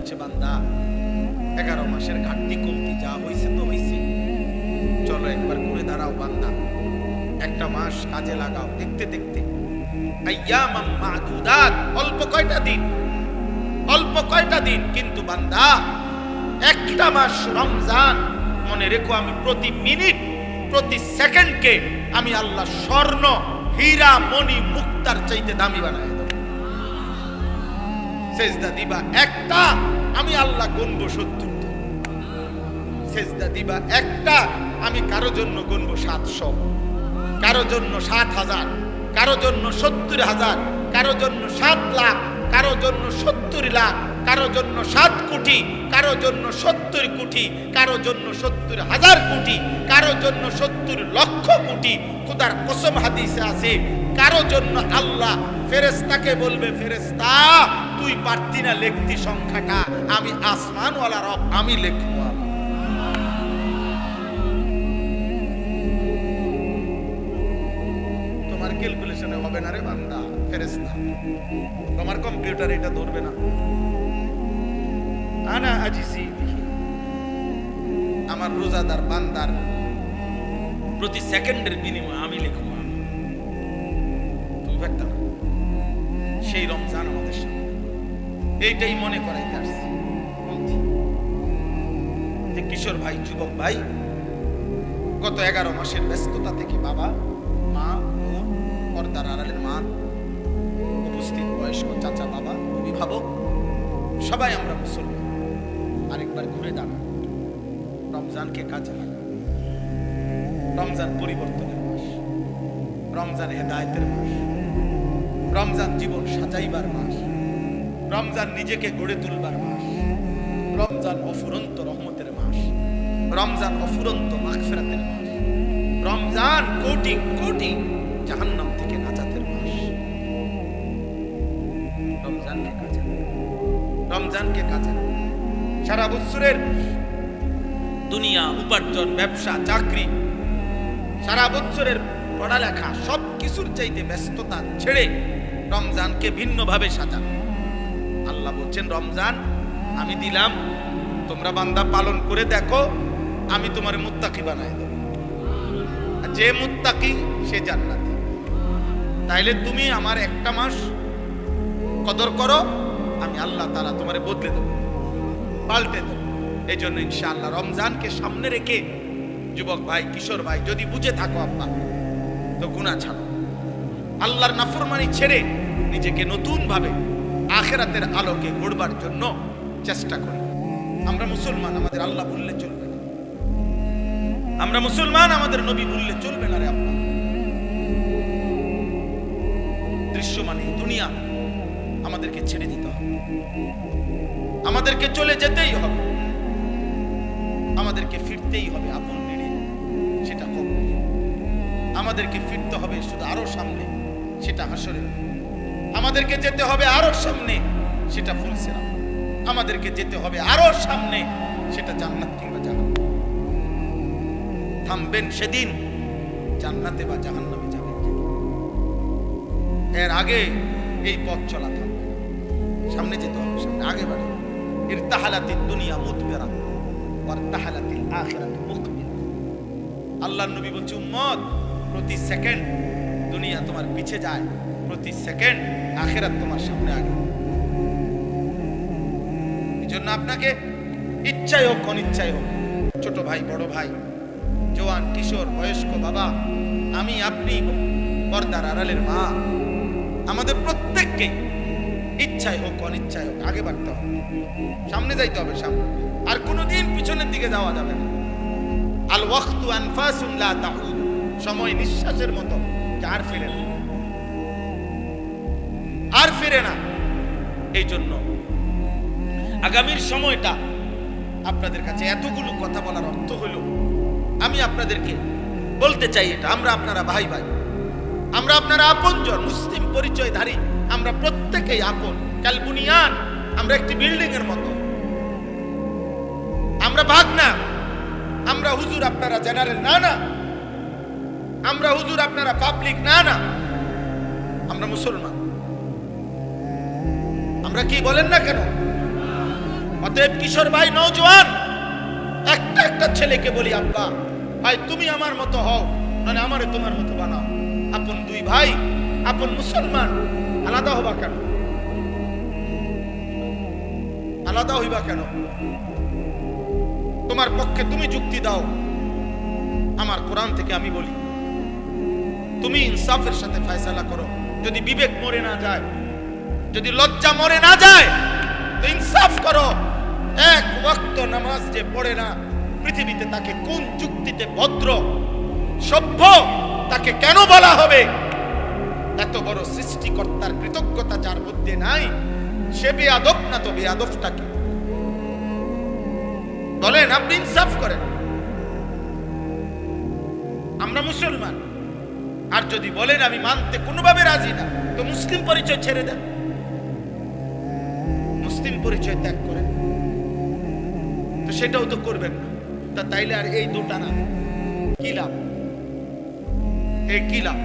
বলছে, বান্দা 11 মাসের ঘাটতি কমতি যা হয়েছে তো হয়েছে, চলো একবার ঘুরে দাঁড়াও বান্দা, একটা মাস কাজে লাগাও। দেখতে দেখতে আইয়ামাম মাদুদাত, অল্প কয়টা দিন, অল্প কয়টা দিন, কিন্তু বান্দা একটা মাস রমজান, মনে রেখো আমি প্রতি মিনিট প্রতি সেকেন্ডকে আমি আল্লাহ স্বর্ণ হীরা মণি মুক্তার চাইতে দামি বানায় দেব। সেজদা দিবা একটা, আমি আল্লাহ গুনবো 70। সেজদা দিবা একটা, আমি কারো জন্য গুনবো 700, কারো জন্য 7000, কারো জন্য 70000, কারো জন্য 7 লাখ, কারো জন্য 70 লাখ, কারো জন্য 7 কোটি, কারো জন্য 70 কোটি, কারো জন্য 70,000 কোটি, কারো জন্য 70 লক্ষ কোটি। খোদার কসম হাদিসে আছে, কারো জন্য আল্লাহ ফেরেশতাকে বলবে, ফেরেশতা তুই পারতি না লিখতি সংখ্যাটা, আমি আসমানওয়ালা রব, আমি লিখবো। তোমার ক্যালকুলেশনে হবে না রে বান্দা, ফেরেশতা তোমার কম্পিউটার এটা ধরবে না। আনা আজিসি, আমার রোজাদার বান্দার প্রতি সেকেন্ডের বিনিময়ে আমি লিখবো। তুমি ভাবতা না সেই রমজান আমাদের সামনে, এইটাই মনে করাইতে আসছি। যে কিশোর ভাই, যুবক ভাই, গত 11 মাসের ব্যস্ততা থেকে বাবা, মা, বোন, পর্দার আড়ালের মা, উপস্থিত বয়স্ক চাচা, বাবা, অভিভাবক, সবাই আমরা মুসলমান। আরেকবার ঘুরে দাঁড়া, রমজানকে কাজে লাগা। রমজান পরিবর্তনের মাস, রমজান হেদায়েতের মাস, রমজান জীবন সাজাইবার মাস, রমজান নিজেকে গড়ে তুলবার মাস, রমজান অফুরন্ত রহমতের মাস, রমজান অফুরন্ত মাগফিরাতের মাস, রমজান কোটি কোটি জাহান্নাম থেকে নাজাতের মাস। রমজানকে কাজে লাগা, রমজানকে কাজে লাগা। সারা বছরের দুনিয়া, উপার্জন, ব্যবসা, চাকরি, সারা বছরের পড়ালেখা, সব কিছুর চাইতে ব্যস্ততা ছেড়ে রমজানকে ভিন্নভাবে সাজান। আল্লাহ বলছেন, রমজান আমি দিলাম, তোমরা বান্দা পালন করে দেখো, আমি তোমার মুত্তাকি বানাই দেব। যে মুত্তাকি সে জান্নাতি। তাইলে তুমি আমার একটা মাস কদর করো, আমি আল্লাহ তাআলা তোমারে বদলে দেব, পাল্টে দেব। এই জন্য ইনশাআল্লাহ রমজানকে সামনে রেখে যুবক ভাই, কিশোর ভাই, যদি বুঝে থাকো আব্বা, তো গুনাহ ছাড়ো, আল্লাহর নাফরমানি ছেড়ে নিজেকে নতুন ভাবে আখিরাতের আলোকে গড়বার জন্য চেষ্টা করি। আমরা মুসলমান, আমাদের আল্লাহ ভুললে চলবে না। আমরা মুসলমান, আমাদের নবী ভুললে চলবে না রে আব্বা। দৃশ্যমান এই দুনিয়া আমাদেরকে ছেড়ে দিতে হবে, আমাদেরকে চলে যেতেই হবে, আমাদেরকে ফিরতেই হবে আপন নেড়ে, সেটা কবর। আমাদেরকে ফিরতে হবে শুধু আরো সামনে, সেটা হাসরে। আমাদেরকে যেতে হবে আরো সামনে, সেটা ফুলসিরাত। আমাদেরকে যেতে হবে আরো সামনে, সেটা জান্নাত কিংবা জাহান্নাম। থামবেন সেদিন জান্নাতে বা জাহান্নামে যাবেন। এর আগে এই পথ চলা থামবে, সামনে যেতে হবে, সামনে আগে বাড়ে। ইরতাহালাতিদ দুনিয়া মুদবিরা ওয়ারতাহালাতিল আখিরাতু মুকবিলা। আল্লাহর নবী বলছে, উম্মত প্রতি সেকেন্ড দুনিয়া তোমার পিছে যায়, প্রতি সেকেন্ড আখিরাত তোমার সামনে আগে। এই জন্য আপনাকে ইচ্ছাই হোক অনিচ্ছাই হোক, ছোট ভাই, বড় ভাই, জওয়ান, কিশোর, বয়স্ক, বাবা, আমি, আপনি, পর্দার আড়ালের মা, আমাদের প্রত্যেককে ইচ্ছাই হোক অনিচ্ছাই হোক আগে বাড়তে হবে, সামনে যাইতে হবে, সামনে। আর কোনোদিন পিছনের দিকে যাওয়া যাবে না। আল ওয়াক্তু আনফাসুন লা তাউদ, সময় নিঃশ্বাসের মতো, আর ফিরে না, আর ফিরে না। এই জন্য আগামীর সময়টা আপনাদের কাছে এতগুলো কথা বলার অর্থ হলো, আমি আপনাদেরকে বলতে চাই এটা, আমরা আপনারা ভাই ভাই, আমরা আপনারা আপনজন, মুসলিম পরিচয়ধারী, আমরা প্রত্যেকেই আপন। কাল বুনিয়ান, আমরা একটি বিল্ডিং এর মতো, আমরা ভাগ না। আমরা হুজুর, আপনারা জেনারেল না, না আমরা হুজুর, আপনারা পাবলিক না, না আমরা মুসলমান। আমরা কি বলেন না কেন, অতএব কিশোর ভাই, নওজোয়ান, একটা একটা ছেলেকে বলি, আব্বা ভাই তুমি আমার মতো হও, মানে আমারে তোমার মতো বানাও। আপন দুই ভাই, আপন মুসলমান, আলাদা হবা কেন? আলাদা হইবা কেন? তোমার পক্ষে তুমি যুক্তি দাও। আমার কোরআন থেকে আমি বলি, তুমি ইনসাফের সাথে ফয়সালা করো। যদি বিবেক মরে না যায়, যদি লজ্জা মরে না যায়, তো ইনসাফ করো। এক ওয়াক্ত নামাজ যে পড়ে না পৃথিবীতে, তাকে কোন যুক্তিতে ভদ্র সভ্য তাকে কেন বলা হবে? এত বড় সৃষ্টিকর্তার কৃতজ্ঞতা যার মধ্যে নাই, সে বেয়াদব না তো বেয়াদবটাকে বলেন? আপনি ইনসাফ করেন। আমরা মুসলমান, আর যদি বলেন আমি মানতে কোনোভাবে রাজি না, তো মুসলিম পরিচয় ছেড়ে দেন, মুসলিম পরিচয় ত্যাগ করেন। তো সেটাও তো করবেন না, তা তাইলে আর এই দুটা না কি লাভ? এই কি লাভ?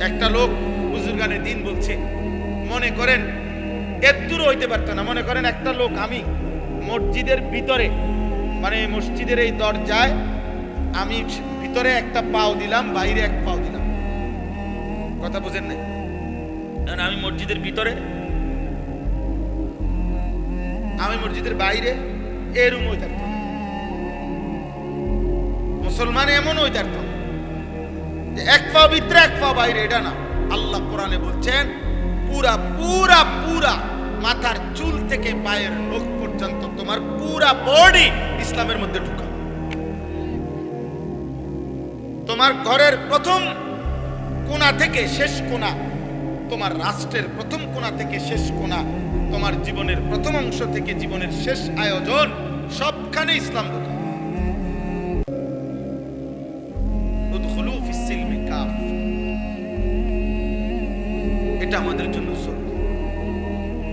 একটা লোক বুজুর্গানে দিন বলছে, মনে করেন এর দূর হইতে পারত না। মনে করেন একটা লোক, আমি মসজিদের ভিতরে, মানে মসজিদের এই দরজায় আমি ভিতরে একটা পাও দিলাম, বাইরে এক পাও দিলাম, কথা বুঝেন না? আমি মসজিদের ভিতরে, আমি মসজিদের বাইরে, এরম হইতে পারত। মুসলমান এমন হইতে পারত যে এক পাও ভিতরে এক পাও বাইরে, এটা না। আল্লাহ কোরআনে বলছেন পুরা পুরা পুরা মাথার চুল থেকে পায়ের নখ পর্যন্ত তোমার পুরা বডি ইসলামের মধ্যে ঢুকা। তোমার ঘরের প্রথম কোণা থেকে শেষ কোণা, তোমার রাষ্ট্রের প্রথম কোণা থেকে শেষ কোণা, তোমার জীবনের প্রথম অংশ থেকে জীবনের শেষ আয়োজন, সবখানে ইসলাম ঢুকা। উদখুলু ফিস সিলমি কাফ, এটা আমাদের জন্য সুন্নাত।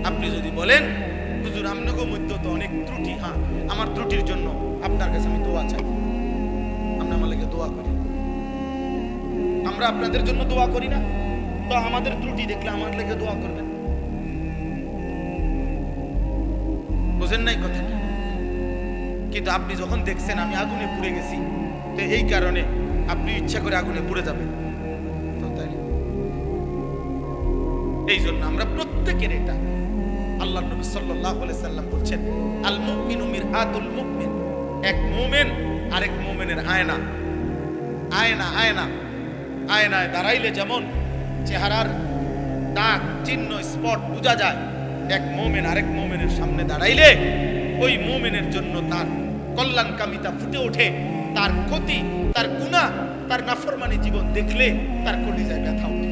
আপনি যদি বলেন হুজুর আমনগো মধ্যে তো অনেক ত্রুটি, হ্যাঁ আমার ত্রুটির জন্য আপনার কাছে আমি দোয়া চাই। আমরা আমার লাগে দোয়া করি, আমরা আপনাদের জন্য দোয়া করি না? তো আমাদের ত্রুটি দেখলে আমার লাগে দোয়া করবেন। বুঝেন নাই কথাটা? কিন্তু আপনি যখন দেখছেন আমি আগুনে পুড়ে গেছি, তো এই কারণে আপনি ইচ্ছা করে আগুনে পুড়ে যাবেন, তো তাই এই জন্য আমরা প্রত্যেকের এটা, আল্লাহ নবী সাল্লাল্লাহু আলাইহি সাল্লাম বলছেন আল মুমিনু মিরআতুল মুমিন, এক মুমিন আরেক মুমিনের আয়না। আয়না আয়না আয়নায় দাঁড়াইলে যেমন চেহারার দাগ চিহ্ন স্পট বোঝা যায়, এক মুমিন আরেক মুমিনের সামনে দাঁড়াইলে ওই মুমিনের জন্য তার কল্যাণকামিতা ফুটে ওঠে, তার ক্ষতি, তার গুনাহ, তার নাফরমানি জীবন দেখলে তার কলিজায় ব্যথা ওঠে,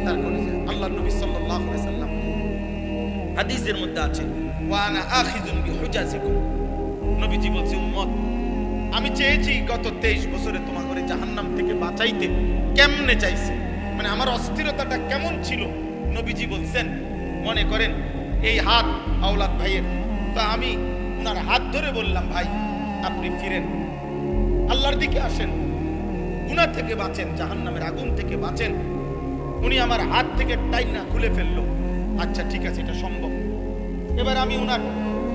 তার কলিজায়। আল্লাহ নবী সাল্লাল্লাহু আলাইহি সাল্লাম হাদিসের মধ্যে আছে ওয়া আনা আখিযুন বিহুজাজিকুম, নবীজি বলছে উম্মত আমি চেয়েছি গত 23 বছরে তোমাকে জাহান্নাম থেকে বাঁচাইতে। কেমনে চাইছি, মানে আমার অস্থিরতাটা কেমন ছিল? নবীজি বলছেন মনে করেন এই হাত আওলাদ ভাইয়ের, তো আমি ওনার হাত ধরে বললাম ভাই আপনি ফিরেন, আল্লাহর দিকে আসেন, গুনাহ থেকে বাঁচেন, জাহান্নামের আগুন থেকে বাঁচেন। উনি আমার হাত থেকে টাইনা খুলে ফেললো, আচ্ছা ঠিক আছে এটা সম্ভব। এবার আমি ওনার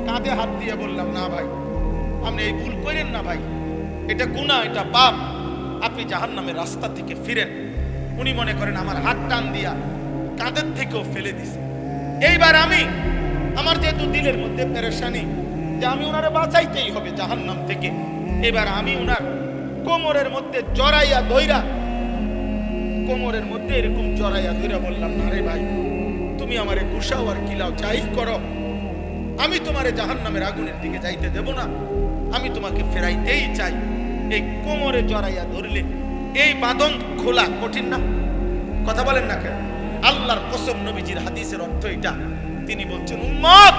কাঁধে হাত দিয়ে বললাম না ভাই আপনি এই ভুল করেন না ভাই, এটা গুনাহ, এটা পাপ, আপনি জাহান্নামের রাস্তা থেকে ফিরেন। উনি মনে করেন আমার হাত টান দিয়া কাঁধের থেকেও ফেলে দিছে। এইবার আমি, আমার যেহেতু দিলের মধ্যে পেরেশানি যে আমি ওনারে বাঁচাইতেই হবে জাহান্নাম থেকে, এবার আমি ওনার কোমরের মধ্যে জড়াইয়া ধইরা, কোমরের মধ্যে এরকম জড়াইয়া ধইরা বললাম না রে ভাই তুমি আমারে কুশাও আর কিলাও যাই করো, আমি তোমারে জাহান্নামের আগুনের দিকে যাইতে দেব না, আমি তোমাকে ফেরাইতেই চাই। এই কোমরে জড়াইয়া ধরলে এই বাঁধন খোলা কঠিন না? কথা বলেন না কেন? আল্লাহর কসম, নবীজির হাদিসের অর্থ এটা। তিনি বলছেন উম্মত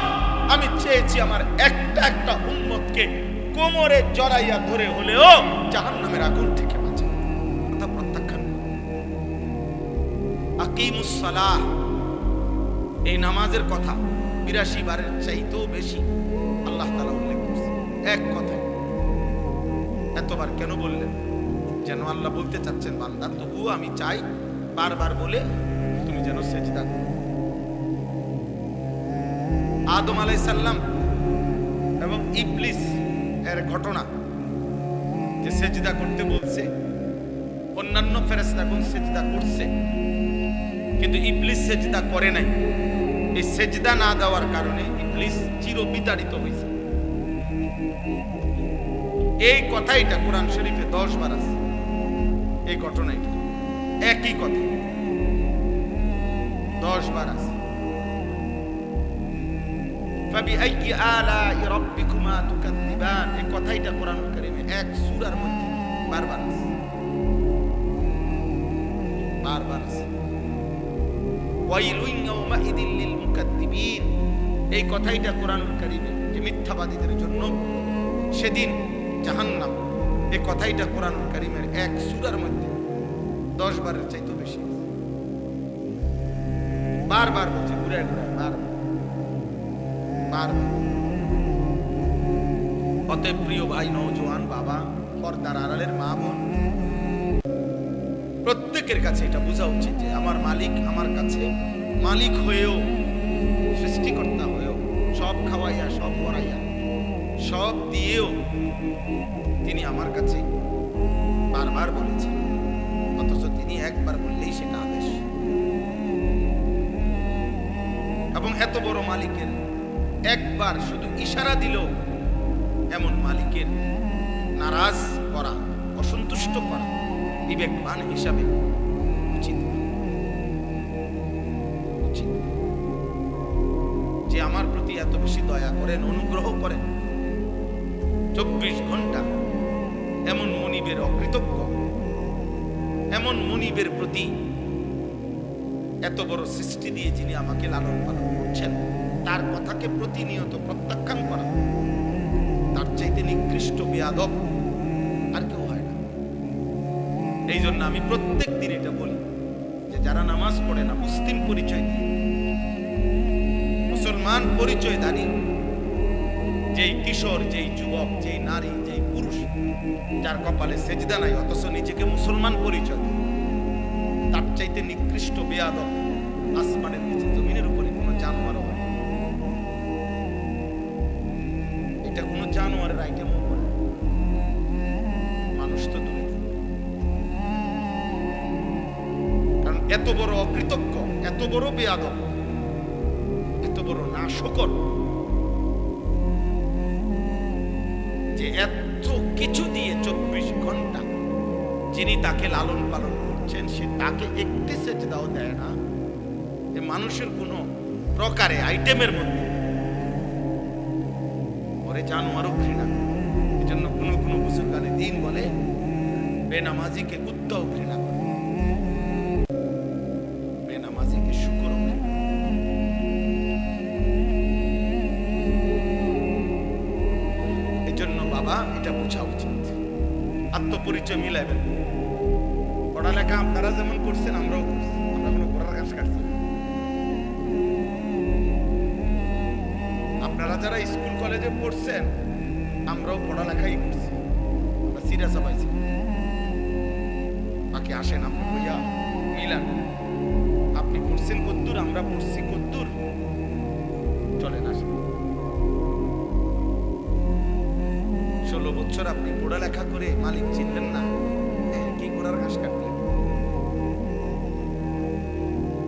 আমি চেয়েছি আমার একটা একটা উম্মতকে কোমরে জড়াইয়া ধরে হলেও জাহান্নামের আগুন থেকে বাঁচাই। কথা প্রত্যাখ্যান। আকিমুস সালাহ, এই নামাজের কথা 82 বারের চাইতেও বেশি আল্লাহ তাআলা উল্লেখ করছেন এক কথা। এতবার কেন বললেন? যেন আল্লাহ বলতে চাচ্ছেন বান্দা তবুও আমি চাই বারবার বলে তুমি যেন সেজদা করো। আদম আলাইহিস সালাম এবং ইবলিস এর ঘটনা, যে সেজদা করতে বলছে, অন্যান্য ফেরেশতাগণ সেজদা করছে, কিন্তু ইবলিস সেজদা করে নাই। এই সেজদা না দেওয়ার কারণে ইবলিস চিরবিতাড়িত হয়েছে। এই কথাইটা কোরআন শরীফে 10 বার আছে। এই ঘটনাটা একই কথা 10 বার আছে। ফাবিআইয়ি আলাই রাব্বিকুমা তুকাযযিবান, এই কথাইটা কোরআন কারীমে এক সূরার মধ্যে বারবার আছে, বারবার আছে। ওয়াইলুন ইয়াওমাইদিন লিল মুকাদ্দিবিন, এই কথাইটা কোরআন কারীমে যে মিথ্যাবাদীদের জন্য সেদিন জাহান্নাম, এই কথাইটা কোরআন কারীমের এক সূরার মধ্যে 10 বারের চাইতে বেশি আছে। বারবার বলছে, ঘুরে ঘুরে বারবার। অতএব প্রিয় ভাই, নওজোয়ান বাবা, পর্দার আড়ালের মা বোন, প্রত্যেকের কাছে এটা বোঝা উচিত যে আমার মালিক আমার কাছে মালিক হয়েও, সৃষ্টিকর্তা হয়েও, সব খাওয়াইয়া, সব পড়াইয়া, সব দিয়েও তিনি আমার কাছে বারবার বলেছেন, অথচ তিনি একবার বললেই সেটা আদেশ। এবং এত বড় মালিকের একবার শুধু ইশারা দিল, এমন মালিকের নারাজ করা, অসন্তুষ্ট করা বিবেকবান হিসাবে উচিত। যে আমার প্রতি এত বেশি দয়া করেন, অনুগ্রহ করেন, 24 ঘন্টা এমন মনিবের অকৃতজ্ঞ, এমন মনিবের প্রতি এত বড় সৃষ্টি দিয়ে যিনি আমাকে লালন পালন করছেন, তার কথাকে প্রতিনিয়ত প্রত্যাখ্যান করা, তার চাইতে নিকৃষ্ট বেয়াদব আর কেউ হয় না। এই জন্য আমি প্রত্যেক দিন এটা বলি যে যারা নামাজ পড়ে না, মুসলিম পরিচয় দিয়ে, মুসলমান পরিচয় দাঁড়িয়ে, যেই কিশোর, যেই যুবক, যেই নারী, যেই পুরুষ, যার কপালে সেজদা নাই অথচ নিজেকে মুসলমান পরিচয় দেয়, তার চাইতে নিকৃষ্ট বেয়াদব আসমানের নিচে, জমিনের উপরে কোনো জানোয়ারও হয়। এটা কোনো জানোয়ারের আইটেমও করে, মানুষ তো দূরে। কারণ এত বড় অকৃতজ্ঞ, এত বড় বেয়াদব, এত বড় নাশকর, যে এত কিছু দিয়ে 24 ঘন্টা যিনি তাকে লালন পালন করছেন, সে তাকে একটি সেজদাও দেয় না। এ মানুষের কোন প্রকারে আইটেমের মধ্যে ওরে জানোয়ারও ঘৃণা। এই জন্য কোনো কোনো বুজুর্গানে দিন বলে, বেনামাজিকে কুত্তাও ঘৃণা করে, বেনামাজিকে শুকর। এই জন্য বাবা এটা বোঝা উচিত, আত্মপরিচয় মিলাইবেন। পড়ালেখা আপনারা যেমন করছেন আমরাও করছি, আমরা কোনো ঘোড়ার ঘাস কাটছি। আপনারা যারা স্কুল কলেজে পড়ছেন আমরাও পড়ালেখাই করছি, আমরা সিরিয়াস পাইছি। বাকি আসেন আপনি ভাইয়া মিলান, আপনি পড়ছেন কদ্দুর, আমরা পড়ছি কদ্দুর, চলেন আসেন। 16 বছর আপনি পড়ালেখা করে মালিক চিনলেন না, কি ঘোড়ার ঘাস কাটলেন?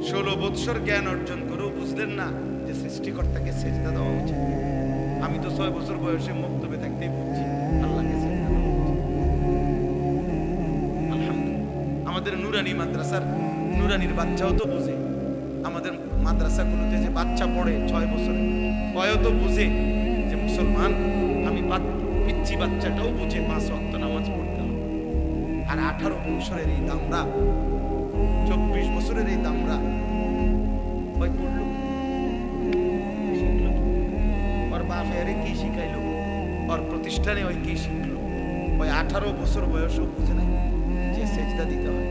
16 বছর জ্ঞান অর্জন করেও বুঝলেন না যে সৃষ্টিকর্তাকে সেজদা দেওয়া উচিত। আমি তো 6 বছর বয়সে মুক্তবে থাকতেই বুঝছি আল্লাহকে সেজদা দেওয়া উচিত। আলহামদুলিল্লাহ, আমাদের নুরানি মাদ্রাসার নুরানির বাচ্চাও তো বুঝে, আমাদের মাদ্রাসাগুলোতে যে বাচ্চা পড়ে 6 বছরে, বয়ও তো বুঝে যে মুসলমান আমি, পিচ্ছি বাচ্চাটাও বুঝে 5 ওয়াক্ত নামাজ পড়তে হবে। আর 18 বছরের এই দামরা, 24 বছরের এই দামরা ওই পড়লো, ওর বাপ এরে কি শিখাইলো, ওর প্রতিষ্ঠানে ওই কি শিখলো, ওই 18 বছর বয়সও বুঝে না যে সেজদা দিতে হয়।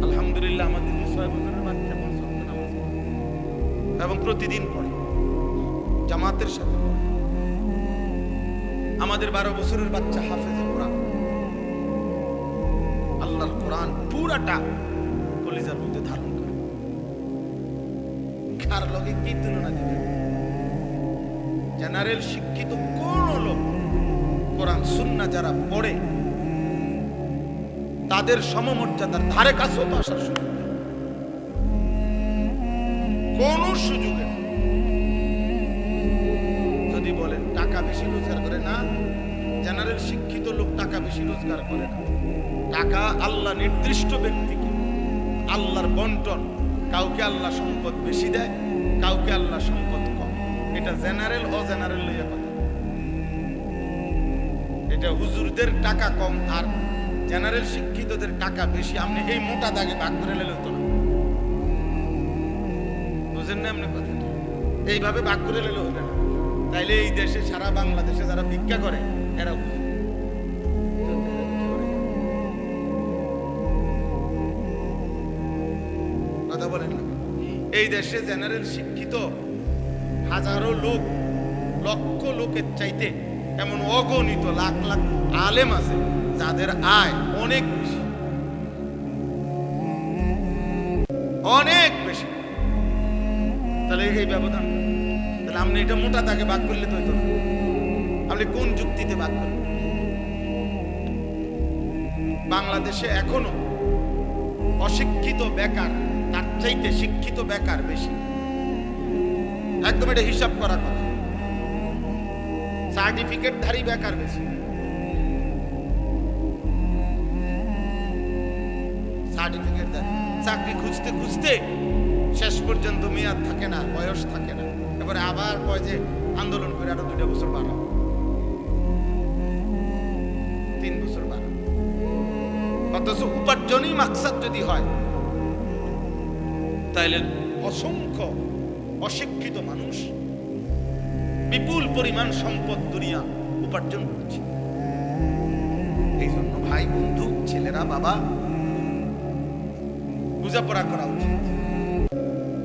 আলহামদুলিল্লাহ, আমাদের 6 বছরের বাচ্চা 5 ওয়াক্ত নামাজ পড়ে এবং প্রতিদিন পড়ে, জামাতের সাথে পড়ে। আমাদের 12 বছরের বাচ্চা হাফেজে কোরআন, আল্লাহর কোরআন পুরাটা কলিজার মধ্যে ধারণ করে। তার লগে কি তুলনা দিবে? জেনারেল শিক্ষিত কোন লোক কোরআন সুন্নাহ যারা পড়ে তাদের সমমর্যাদার ধারে কাছেও তো আসার সুযোগ নেই, কোন সুযোগে। যদি বলেন টাকা বেশি রোজগার করে, না, জেনারেল শিক্ষিত লোক টাকা বেশি রোজগার করে না। টাকা আল্লাহ নির্দিষ্ট ব্যক্তিকে আল্লাহর বন্টন, কাউকে আল্লাহ সম্পদ বেশি দেয়, কাউকে আল্লাহ সম্পদ কম। এটা জেনারেল ও জেনারেল লইয়া কথা। এটা হুজুরদের টাকা কম আর জেনারেল শিক্ষিতদের টাকা বেশি, আপনি এই মোটা দাগে ভাগ করে নিলে হতো না। বুঝেন না আপনি কথা? এইভাবে ভাগ করে নিলে হতো না। তাইলে এই দেশে সারা বাংলাদেশে যারা ভিক্ষা করে এরা কথা বলেন না। এই দেশে জেনারেল শিক্ষিত হাজারো লোক, লক্ষ লোকের চাইতে এমন অগণিত লাখ লাখ আলেম আছে যাদের আয় অনেক বেশি, অনেক বেশি। তাহলে এই ব্যবধান, তাহলে আপনি এটা মোটা দাগে ভাগ করলে তো হইতো না। আপনি কোন যুক্তিতে ভাগ করলেন? বাংলাদেশে এখনো অশিক্ষিত বেকার তার চাইতে শিক্ষিত বেকার বেশি, একদম এটা হিসাব করা কথা। সার্টিফিকেটধারী বেকার বেশি, সার্টিফিকেট দেয়, চাকরি খুঁজতে খুঁজতে শেষ পর্যন্ত মেয়াদ থাকে না, বয়স থাকে না, এবারে আবার কয় যে আন্দোলন করে আরো 2 বছর বাড়াও, 3 বছর বাড়াও। অথচ উপার্জনই মাকসাদ যদি হয়, তাইলে অসংখ্য অশিক্ষিত মানুষ বিপুল পরিমাণ সম্পদ দুনিয়া উপার্জন করছে। এই জন্য ভাই, বন্ধু, ছেলেরা, বাবা, বোঝাপড়া করা উচিত।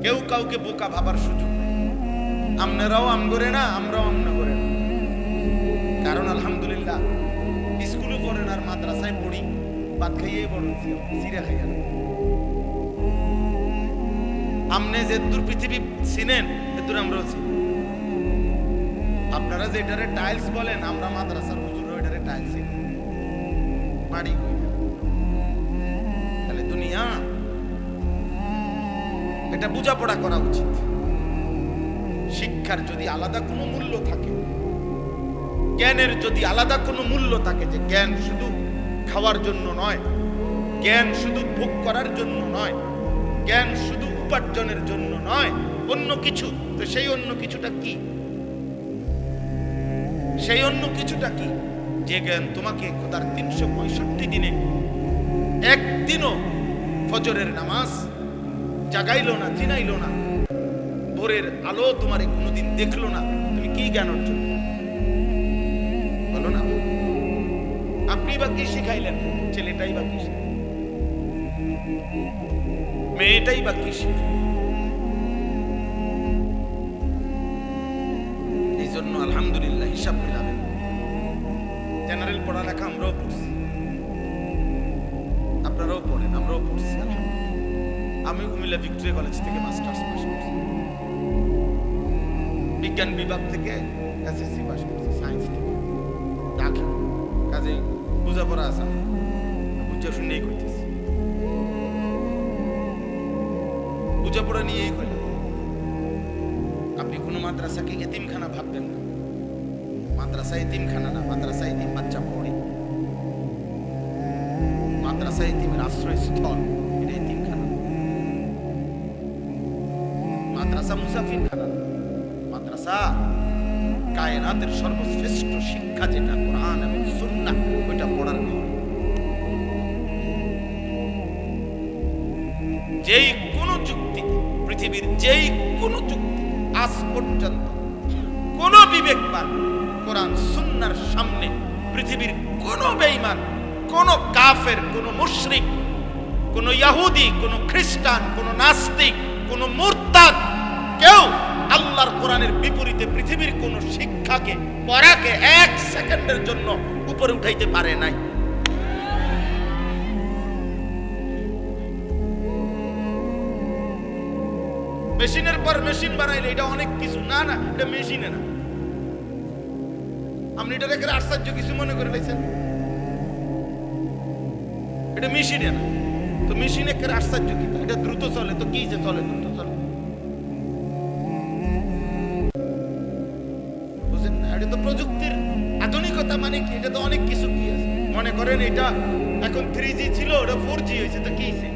কেউ কাউকে বোকা ভাবার সুযোগ নেই। আপনারাও আম করে না, আমরাও আমনা করে না। কারণ আলহামদুলিল্লাহ স্কুলে পড়েন আর মাদ্রাসায় পড়ি, ভাত খাইয়েই বড় চিরা খাইয়া। আমনে যে দূর পৃথিবী চিনেন এদূর আমরাও চিনি। আপনারা যেটারে টাইলস বলেন, আমরা মাদ্রাসার হুজুররা ওইটারে টাইলস বাড়ি কই। তাহলে দুনিয়া এটা বোঝাপড়া করা উচিত। শিক্ষার যদি আলাদা কোনো মূল্য থাকে, জ্ঞানের যদি আলাদা কোনো মূল্য থাকে, যে জ্ঞান শুধু খাওয়ার জন্য নয়, জ্ঞান শুধু ভোগ করার জন্য নয়, জ্ঞান শুধু উপার্জনের জন্য নয়, অন্য কিছু, তো সেই অন্য কিছুটা কি? সেই অন্য কিছুটা কি? যে জ্ঞান তোমাকে খোদার 365 দিনে একদিনও ফজরের নামাজ জাগাইলো না, চিনাইলো না, ভোরের আলো তোমারে কোনোদিন দেখলো না, তুমি কি জ্ঞান অর্জন বলো না? আপনি বা কি শিখাইলেন? ছেলেটাই বা কি, মেয়েটাই বা কি শিখে? এই জন্য আলহামদুলিল্লাহ হিসাব মিলাবেন। জেনারেল পড়ালেখা আমরাও পড়ছি, আপনারাও পড়েন, আমরাও পড়ছি। আমি কুমিল্লা ভিক্টোরিয়া কলেজ থেকে মাস্টার্স পাস করছি, বিজ্ঞান বিভাগ থেকে এসএসসি পাস করছি, সায়েন্স থেকে ঢাকা। কাজে বোঝাপড়া আছে, বুঝা শুনেই করতেছি, বোঝাপড়া নিয়েই করলাম। আপনি কোনো মাদ্রাসাকে এতিমখানা ভাববেন না। মাদ্রাসা এতিমখানা না, মাদ্রাসা এতিম বাচ্চা পড়ে, মাদ্রাসা এতিমের আশ্রয়স্থল, এটা এতিমখানা। মাদ্রাসা মুসাফির খানা, মাদ্রাসা কায়নাতের সর্বশ্রেষ্ঠ শিক্ষা যেটা কোরআন এবং সুন্নাহ, ওইটা পড়ার ঘর। যেই কোন যুক্তি, পৃথিবীর যেই কোন যুক্তি আজ পর্যন্ত কোন বিবেকবান কোরআন সুন্নাহর সামনে, পৃথিবীর কোন বেঈমান, কোন কাফের, কোন মুশরিক, কোন ইহুদি, কোন খ্রিস্টান, কোন নাস্তিক, কোন মুরতাদ, কেউ আল্লাহর কোরআনের বিপরীতে পৃথিবীর কোন শিক্ষাকে, পড়াকে 1 সেকেন্ডের জন্য উপরে উঠাইতে পারে নাই। মেশিনের পর মেশিন বানাইলে এটা অনেক কিছু, না না, এটা মেশিনে না। আপনি এটা রেখে আশ্চর্য কিছু মনে করে লাইছেন, এটা মেশিনে না। তো মেশিনে কে আশ্চর্য কি? এটা দ্রুত চলে, তো কি যে চলে, দ্রুত চলে, বুঝেন না? এটা তো প্রযুক্তির আধুনিকতা, মানে কি? এটা তো অনেক কিছু কি আছে। মনে করেন এটা এখন 3G ছিল, ওটা 4G হয়েছে, তো কি হয়েছে?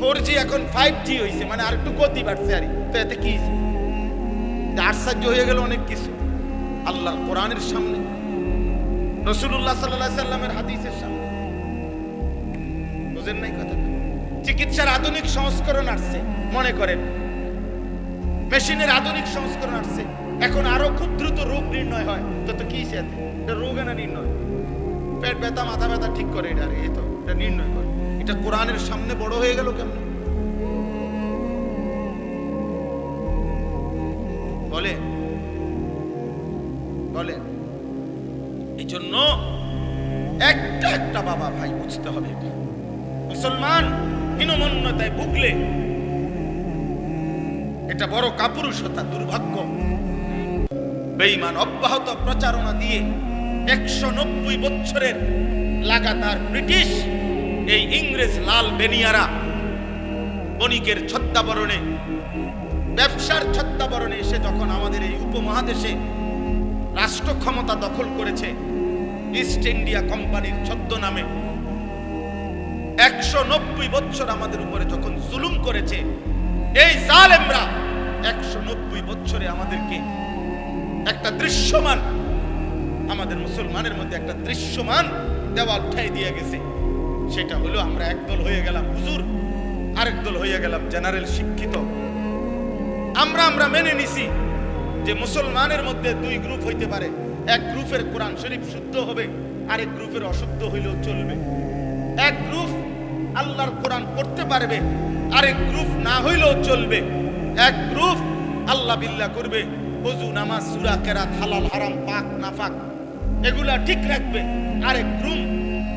4G এখন 5G হয়েছে, মানে আর একটু গতি বাড়ছে, আর তো এতে কি হয়েছে? আশ্চর্য হয়ে গেল অনেক কিছু আল্লাহর কোরআনের সামনে, রাসূলুল্লাহ সাল্লাল্লাহু আলাইহি সাল্লামের হাদিসের সামনে। বুঝেন নাই কথা? চিকিৎসার আধুনিক সংস্করণ আসছে, মনে করেন মেশিনের আধুনিক সংস্করণ আসছে, এখন আরো খুব দ্রুত রোগ নির্ণয় হয়। তো কি হয়েছে? এটা রোগ না নির্ণয়, পেট ব্যথা মাথা ব্যথা ঠিক করে, এটা এই তো এটা নির্ণয় করে। এটা কোরআনের সামনে বড় হয়ে গেল কেমন? বলে বলে এই জন্য একটা একটা বাবা ভাই বুঝতে হবে, এটা মুসলমান হীনমন্যতায় ভুগলে এটা বড় কাপুরুষতা, দুর্ভাগ্য। বেঈমান অব্যাহত প্রচারণা দিয়ে 190 বছরের লাগাতার ব্রিটিশ এই ইংরেজ লাল বেনিয়ারা বণিকের ছদ্মাবরণে, ব্যবসার ছদ্মাবরণে এসে যখন আমাদের এই উপমহাদেশে রাষ্ট্র ক্ষমতা দখল করেছে, ইস্ট ইন্ডিয়া কোম্পানির ছদ্মনামে 190 বছর আমাদের উপরে যখন জুলুম করেছে, এই জালেমরা 190 বছরে আমাদেরকে একটা দৃশ্যমান, আমাদের মুসলমানের মধ্যে একটা দৃশ্যমান দেওয়াল ঠাই দিয়ে গেছে। সেটা হলো আমরা একদল হয়ে গেলাম হুজুর, আরেক দল হয়ে গেলাম জেনারেল শিক্ষিত। আমরা মেনে নিছি যে মুসলমানের মধ্যে দুই গ্রুপ হইতে পারে, এক গ্রুপের কোরআন শরীফ শুদ্ধ হবে, আরেক গ্রুপের অশুদ্ধ হইলেও চলবে। এক গ্রুপ আল্লাহর কোরআন পড়তে পারবে, আরেক গ্রুপ না হইলেও চলবে। এক গ্রুপ আল্লাহ বিল্লাহ করবে, ওযু নামাজ সূরা কেরাত হালাল হারাম পাক নাফাক এগুলা ঠিক রাখবে।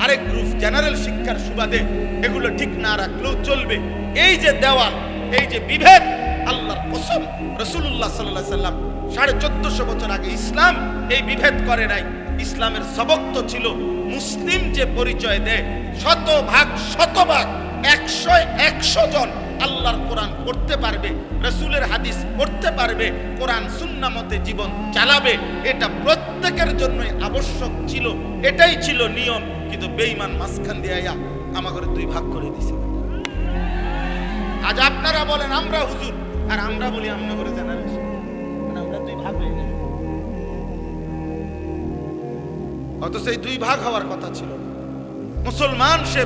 আরেক গ্রুপ জেনারেল শিক্ষার সুবাদে এগুলো ঠিক না রাখলেও চলবে। এই যে দেওয়াল, এই যে বিভেদ, আল্লাহর কসম রাসূলুল্লাহ সাল্লাল্লাহু আলাইহি সাল্লাম 1450 বছর আগে ইসলাম এই বিভেদ করে নাই। ইসলামের সবক তো ছিল মুসলিম যে পরিচয় দেয়, শতভাগ 100 জন আল্লাহর কোরআন পড়তে পারবে, রাসূলের হাদিস পড়তে পারবে, কোরআন সুন্নাহ মতে জীবন চালাবে, এটা প্রত্যেকের জন্যই আবশ্যক ছিল, এটাই ছিল নিয়ম। কিন্তু বেঈমান মাঝখান দিয়ে আয়া আমাদের দুই ভাগ করে দিয়েছে। আজ আপনারা বলেন আমরা হুজুর, আর আমরা বলি আমরা করে জেনারেশন, মানে আমরা দুই ভাগ হয়ে গেল। অথচ এই দুই ভাগ হওয়ার কথা ছিল। মুসলমান সে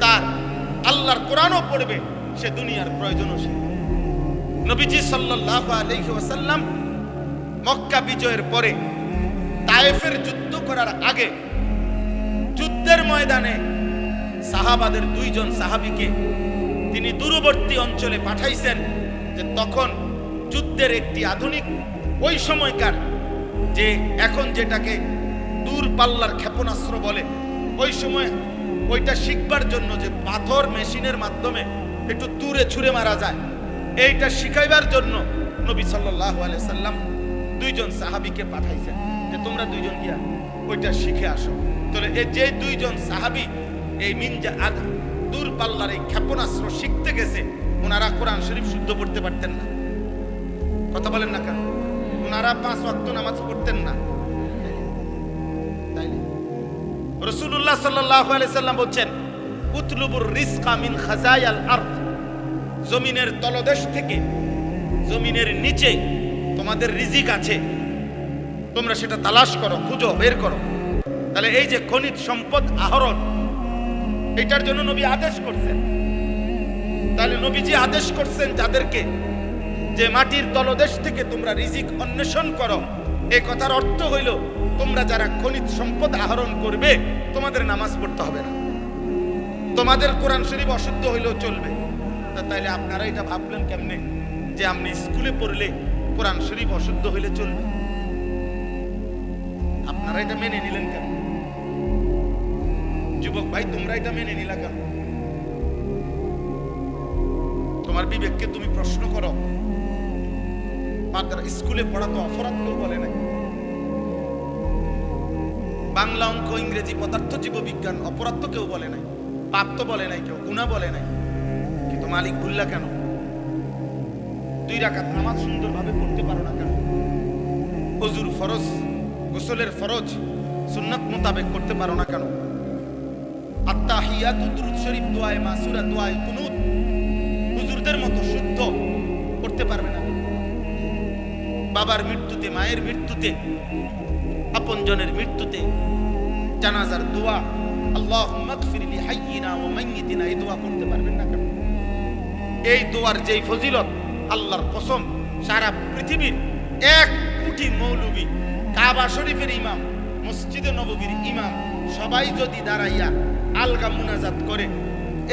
তার আল্লাহর কোরআনও পড়বে, সে দুনিয়ার প্রয়োজনও সে। নবীজি সাল্লাল্লাহু আলাইহি ওয়াসাল্লাম মক্কা বিজয়ের পরে তায়েফের যুদ্ধ করার আগে যুদ্ধের ময়দানে সাহাবাদের 2 জন সাহাবীকে তিনি দূরবর্তী অঞ্চলে পাঠাইছেন, যে তখন যুদ্ধের একটি আধুনিক, ওই সময়কার যে এখন যেটাকে দূর পাল্লার ক্ষেপণাস্ত্র বলে, ওই সময় ওইটা শিখবার জন্য যে পাথর মেশিনের মাধ্যমে একটু দূরে ছুঁড়ে মারা যায়, এইটা শিখাইবার জন্য নবী সাল্লাল্লাহু আলাইহি সাল্লাম 2 জন সাহাবীকে পাঠাইছেন, যে তোমরা 2 জন গিয়া ওইটা শিখে আসো। তাহলে এই যে 2 জন সাহাবী এই মিনজা দূর পাল্লার এই ক্ষেপণাস্ত্র শিখতে গেছে, ওনারা কোরআন শরীফ শুদ্ধ পড়তে পারতেন না। কথা বলেন না কেন? ওনারা 5 ওয়াক্ত নামাজ পড়তেন না। তাইলে রাসূলুল্লাহ সাল্লাল্লাহু আলাইহি সাল্লাম বলেন, উতলুবুর রিজকা মিন খাজায়াল আরদ, জমিনের তলদেশ থেকে, জমিনের নিচে তোমাদের রিজিক আছে, তোমরা সেটা তালাশ করো, খুঁজো, বের করো। তাহলে এই যে খনিজ সম্পদ আহরণ, এটার জন্য নবী আদেশ করছেন। তাহলে নবীজি আদেশ করছেন যাদেরকে, যে মাটির তলদেশ থেকে তোমরা রিজিক অন্বেষণ করো, এই কথার অর্থ হইল তোমরা যারা খনিজ সম্পদ আহরণ করবে, তোমাদের নামাজ পড়তে হবে না, তোমাদের কোরআন শরীফ অশুদ্ধ হইলেও চলবে। তাইলে আপনারা এটা ভাবলেন কেমনে যে আপনি স্কুলে পড়লে কোরআন শরীফ অশুদ্ধ হইলে চলবে? আপনারা এটা মেনে নিলেন কেন? যুবক ভাই, তোমরা এটা মেনে নিলা কেন? তোমাদের তোমার বিবেককে তুমি প্রশ্ন করো। স্কুলে পড়া তো অপরাধ কেউ বলে নাই। বাংলা, অঙ্ক, ইংরেজি, পদার্থ, জীববিজ্ঞান অপরাধ তো কেউ বলে নাই, পাপ তো বলে নাই, কেউ গুনাহ বলে নাই। কিন্তু মালিক ভুললা কেন? 2 রাকাত নামাজ সুন্দরভাবে পড়তে পারো না কেন? ওযুর ফরজ, গোসলের ফরজ সুন্নাত মোতাবেক করতে পারো না কেন? আত্তাহিয়াতু, দুরূদ শরীফ, দোয়ায়ে মাসুরা, দোয়ায়ে কুনুত হুজুরদের মতো শুদ্ধ করতে পারবে না? বাবার মৃত্যুতে, মায়ের মৃত্যুতে, আপনজনের মৃত্যুতে জানাজার দোয়া, আল্লাহুম্মা গফির লি হাইয়িনা ওয়া মাইয়িতিনা, এই দোয়া করতে পারবেন না কেন? এই দোয়ার যেই ফজিলত, আল্লাহর কসম সারা পৃথিবীর 1 কোটি মৌলবী, কাবা শরীফের ইমাম, মসজিদে নববীর ইমাম সবাই যদি দাঁড়াইয়া আলগা মুনাজাত করে,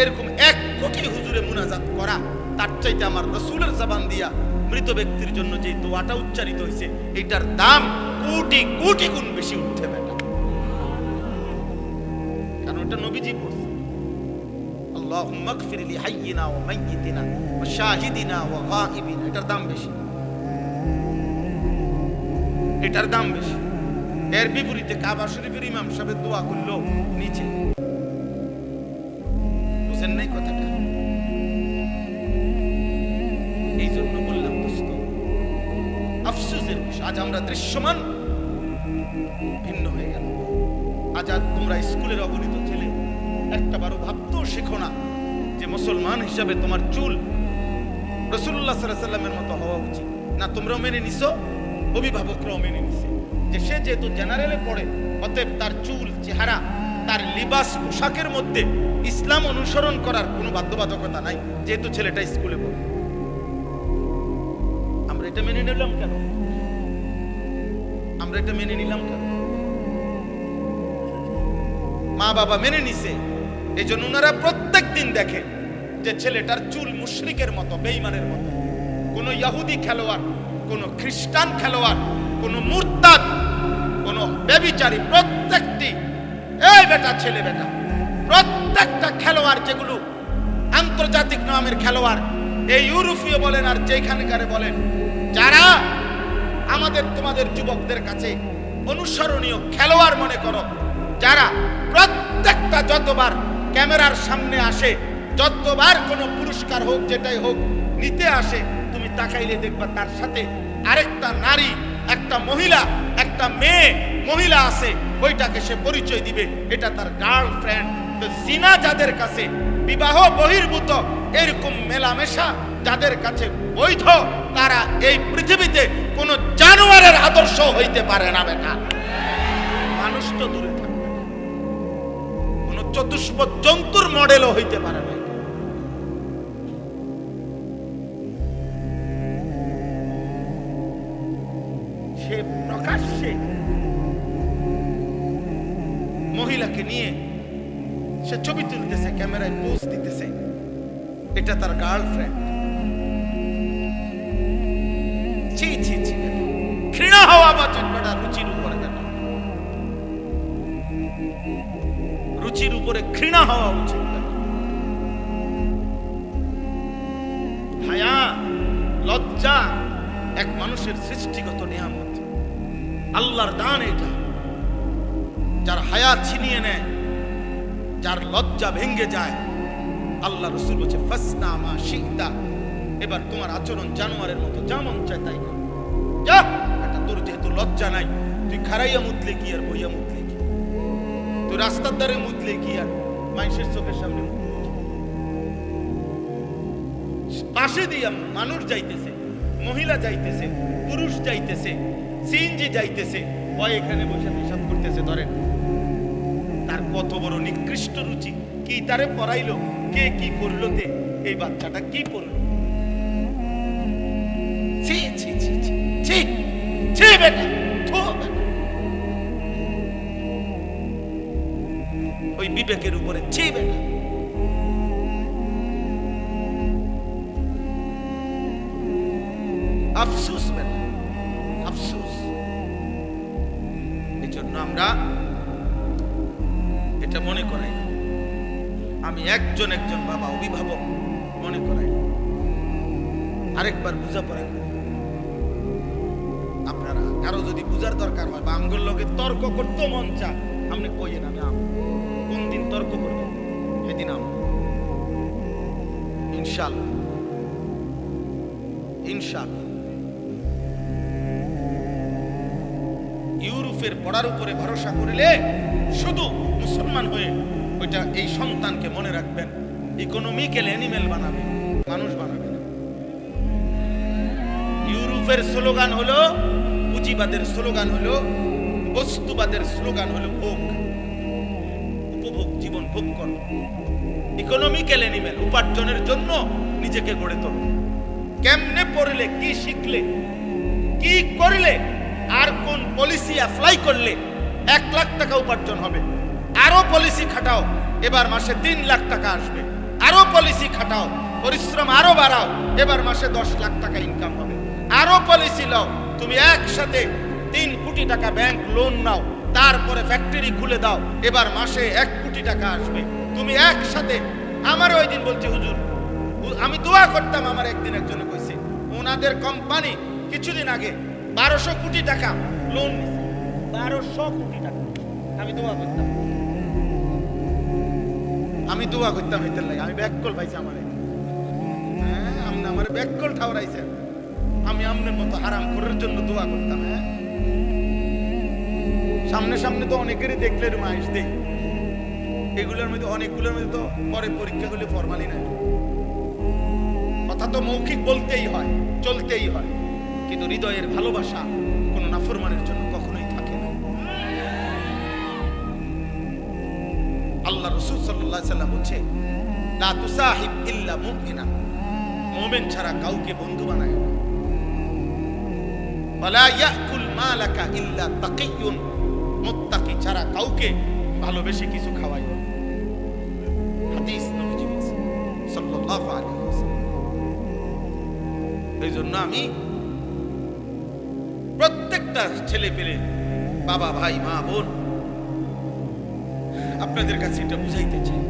এরকম 1 কোটি হুজুরে মুনাজাত করা, তার চাইতে আমার রাসূলের জবান দিয়া মৃত ব্যক্তির জন্য যে দোয়াটা উচ্চারিত হয়েছে, এটার দাম কোটি কোটি গুণ বেশি উঠে বেটা। কারণ এটা নবীজি পড়ছে, আল্লাহুম্মা গফির লি হাইয়িনা ওয়া মাইয়িতিনা ওয়া শাহিদিনা ওয়া গায়িবিনা, এটার দাম বেশি, এটার দাম বেশি। এর বিপরীতে কাবা শরীফের ইমাম সাহেব দোয়া করলো নিচে। বুঝেন নাই কথাটা? এই জন্য বললাম দোস্ত, আফসোসের বিষয় আজ আমরা দৃশ্যমান ভিন্ন হয়ে গেল। আজ তোমরা স্কুলের অগণিত ছেলে একটা বারো ভাবতেও শেখো না যে মুসলমান হিসাবে তোমার চুল রাসূলুল্লাহ সাল্লাল্লাহু আলাইহি ওয়াসাল্লামের মতো হওয়া উচিত না। তোমরাও মেনে নিছো, অভিভাবকরাও মেনে নিছে যে সে যেহেতু জেনারেলে পড়ে, অতএব তার চুল, চেহারা, তার লিবাস, পোশাকের মধ্যে ইসলাম অনুসরণ করার কোনো বাধ্যবাধকতা নাই, যেহেতু ছেলেটা স্কুলে পড়ে। আমরা এটা মেনে নিলাম কেন? আমরা এটা মেনে নিলাম কেন? মা বাবা মেনে নিছে, এই জন্য ওনারা প্রত্যেক দিন দেখে যে ছেলেটার চুল মুশরিকের মতো, বেঈমানের মতো। কোন ইহুদি খেলোয়াড়, কোন খ্রিস্টান খেলোয়াড়, কোন মুরতাদ, কোন ব্যভিচারী, প্রত্যেকটি এই বেটা ছেলে বেটা, প্রত্যেকটা খেলোয়াড় যেগুলো আন্তর্জাতিক নামের খেলোয়াড়, এই ইউরোপীয় বলেন আর যেখানকারে বলেন, যারা আমাদের তোমাদের যুবকদের কাছে অনুসরণীয় খেলোয়াড় মনে করো, যারা প্রত্যেকটা যতবার ক্যামেরার সামনে আসে, যতবার কোনো পুরস্কার হোক যেটাই হোক নিতে আসে, তুমি তাকাইলে দেখবা তার সাথে আরেকটা নারী, একটা মহিলা, একটা মেয়ে মহিলা আছে, ওইটাকে সে পরিচয় দিবে এটা তার গার্লফ্রেন্ড। তো জিনা যাদের কাছে বিবাহ বহির্ভূত এরকম মেলামেশা যাদের কাছে বৈধ, তারা এই পৃথিবীতে কোনো জানোয়ারের আদর্শ হইতে পারে না বেটা। মানুষ তো দূরে থাকবে, কোন চতুষ্পদ জন্তুর মডেলও হইতে পারে না। সে প্রকাশ্যে মহিলাকে নিয়ে সে ছবি তুলতেছে, ক্যামেরায় পোজ দিতেছে, এটা তার গার্লফ্রেন্ড। ছি ছি ছি, ঘৃণা হওয়া উচিত বেটা রুচির উপরে, বেটা রুচির উপরে ঘৃণা হওয়া উচিত। হায়া, লজ্জা এক মানুষের সৃষ্টিগত নিয়ামত, আল্লাহর দান এটা। যার হায়া ছিনিয়ে নেয়, যার লজ্জা ভেঙে যায়, আল্লাহ রাসূল বলেছে ফাসনা মা শিতা, এবার তোমার আচরণ জানোয়ারের মতো, যেমন চায় তাই কর। যা, এটা তোর যেহেতু লজ্জা নাই, তুই খারাইয়া মুতলে কি আর বইয়া মুতলে কি, তুই রাস্তার ধারে মুতলে কি আর মানুষের চোখের সামনে মুতলে কি। পাশে দিয়া মানুষ যাইতেছে, মহিলা যাইতেছে, পুরুষ যাইতেছে, সিএনজি যাইতেছে, ওই এখানে বসে হিসাব করতেছে। ধরেন তার কত বড় নিকৃষ্ট রুচি, কি তারে পড়াইলো, কে কি করলো, তে এই বাচ্চাটা কি পড়লো। ছি ছি ছি ছি ছি ছি বেটা, থু বেটা, ওই বিবেকের উপরে ছি বেটা। আফসোস বেটা, আফসোস। এই জন্য আমরা এটা মনে করাই, আমি একজন একজন বাবা অভিভাবক মনে করাই, আরেকবার বুঝাপড়া করি। আপনারা কারো যদি বুঝার দরকার হয় বা আমগুলোর লগে তর্ক করতে মন চায়, আপনি কইয়েন আমি আম। কোন দিন তর্ক করবেন সেদিন আম, ইনশাআল্লাহ ইনশাআল্লাহ। ইউরোপের পড়ার উপরে ভরসা করিলে শুধু মুসলমান হয়ে ওইটা এই সন্তানকে মনে রাখবেন ইকোনমিক্যাল অ্যানিমেল বানাবে, মানুষ বানাবে না। ইউরোপের স্লোগান হলো, পুঁজিবাদের স্লোগান হলো, বস্তুবাদের স্লোগান হলো ভোগ, উপভোগ, জীবন ভোগ করো। ইকোনমিক্যাল অ্যানিমেল, উপার্জনের জন্য নিজেকে গড়ে তোলো। কেমনে পড়লে, কি শিখলে, কি করলে, আর কোন পলিসি অ্যাপ্লাই করলে 1 লাখ টাকা উপার্জন হবে, আরো পলিসি খাটাও, এবার মাসে 3 লাখ টাকা আসবে, আরো পলিসি খাটাও, পরিশ্রম আরো বাড়াও, এবার মাসে 10 লাখ টাকা ইনকাম হবে, আরো পলিসি নাও, তুমি একসাথে 3 কোটি টাকা ব্যাংক লোন নাও, তারপরে ফ্যাক্টরি খুলে দাও, এবার মাসে 1 কোটি টাকা আসবে। তুমি একসাথে, আমার ওই দিন বলছি হুজুর, আমি দোয়া করতাম, আমার একদিন একজনে কইছে ওনাদের কোম্পানি কিছুদিন আগে 1200 কোটি টাকা লোন নিছে, 1200 কোটি টাকা। আমি দোয়া করতাম, এটার লাগে আমি ব্যাককল পাইছি আমারে। হ্যাঁ, আপনি আমার ব্যাককল ঠাউরাইছেন, আমি আপনার মতো হারাম করার জন্য দোয়া করতাম। হ্যাঁ, সামনে সামনে তো অনেকেরই দেখলে মাইস দেই, এগুলোর মধ্যে অনেকগুলোর মধ্যে তো পরে পরীক্ষা করলে ফরমালি নাই, কথা তো মৌখিক বলতেই হয়, চলতেই হয়, কিন্তু হৃদয়ের ভালোবাসা কোন নাফরমানের জন্য কখনোই থাকে না। আল্লাহ রাসূল সাল্লাল্লাহু আলাইহি ওয়াসাল্লাম বলেছে, লা তুসাহিব ইল্লা মুমিনা, মুমিন ছাড়া কাউকে বন্ধু বানায় না। ওয়ালা ইয়াকুল মালাকা ইল্লা তাকিয়ুন, মুত্তাকি ছাড়া কাউকে ভালোবেসে কিছু খাওয়াই না। হাদিস নবীজি সাল্লাল্লাহু আলাইহি ওয়াসাল্লাম। এই জন্য আমি প্রত্যেকটা ছেলে পেলে, বাবা, ভাই, মা, বোন, আপনাদের কাছে এটা বুঝাইতে চাই,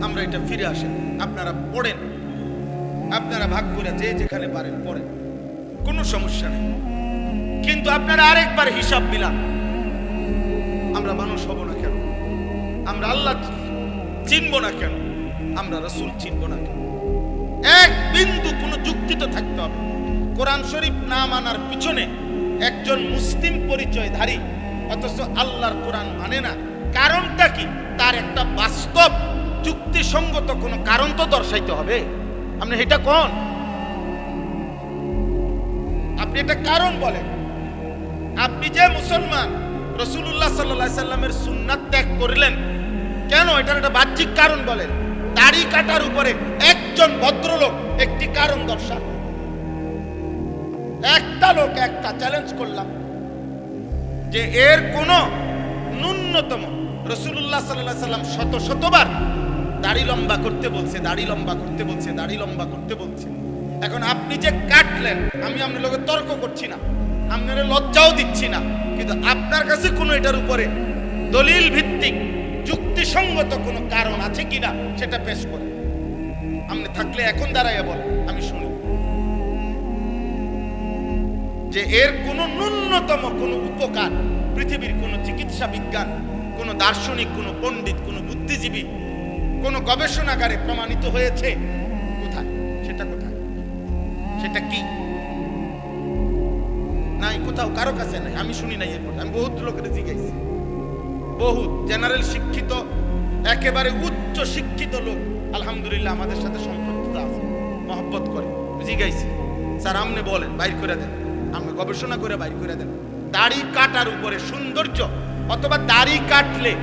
আমরা এটা ফিরে আসেন, আপনারা পড়েন, আপনারা ভাগ করে যে যেখানে পারেন পড়েন, কোনো সমস্যা নেই, কিন্তু আপনারা আরেকবার হিসাব মিলান, আমরা মানুষ হব না কেন, আমরা আল্লাহ চিনব না কেন, আমরা রাসূল চিনব না কেন? এক বিন্দু কোনো যুক্তি তো থাকতে হবে। কোরআন শরীফ না মানার পিছনে একজন মুসলিম পরিচয়ধারী অথচ আল্লাহর কোরআন মানে না, কারণটা কি? তার একটা বাস্তব যুক্তিসঙ্গত কোনো কারণ তো দর্শাইতে হবে। আপনি এটা কোন, আপনি এটা কারণ বলেন। আপনি যে মুসলমান, রাসূলুল্লাহ সাল্লাল্লাহু আলাইহি সাল্লামের সুন্নাত ত্যাগ করলেন কেন? এটার একটা বাহ্যিক কারণ বলেন। দাড়ি কাটার উপরে একজন ভদ্রলোক একটি কারণ দর্শান, একটা লোক, একটা চ্যালেঞ্জ করলাম যে এর কোন ন্যূনতম, রাসূলুল্লাহ সাল্লাল্লাহু আলাইহি সাল্লাম শতবার দাড়ি লম্বা করতে বলছে, দাড়ি লম্বা করতে বলছে, দাড়ি লম্বা করতে বলছে। এখন আপনি যে কাটলেন, আমি আপনার লোকের তর্ক করছি না, আপনার লজ্জাও দিচ্ছি না, কিন্তু আপনার কাছে কোনো এটার উপরে দলিল ভিত্তিক যুক্তিসঙ্গত কোনো কারণ আছে কিনা সেটা পেশ করে। আপনি থাকলে এখন দাঁড়াইয়া বল, আমি শুনি যে এর কোনো ন্যূনতম কোনো উপকার পৃথিবীর কোনো চিকিৎসা বিজ্ঞান, কোনো দার্শনিক, কোনো পণ্ডিত, কোনো বুদ্ধিজীবী, কোনো গবেষণাগারে প্রমাণিত হয়েছে? কোথায় সেটা? কোথায় সেটা? কি নাই, কোথাও কারো কাছে নাই, আমি শুনি নাই। এরপর আমি বহুত লোকের জিজ্ঞাসি, বহুত জেনারেল শিক্ষিত, একেবারে উচ্চ শিক্ষিত লোক আলহামদুলিল্লাহ আমাদের সাথে সম্পৃক্ত আছে, মহব্বত করে, জিজ্ঞাসি, স্যার আপনি বলেন, বাইর করে দেন, আপনি গবেষণা করে বাইর করে দেন, দাড়ি কাটার উপরে সৌন্দর্য, অথবা দাড়ি কাটলে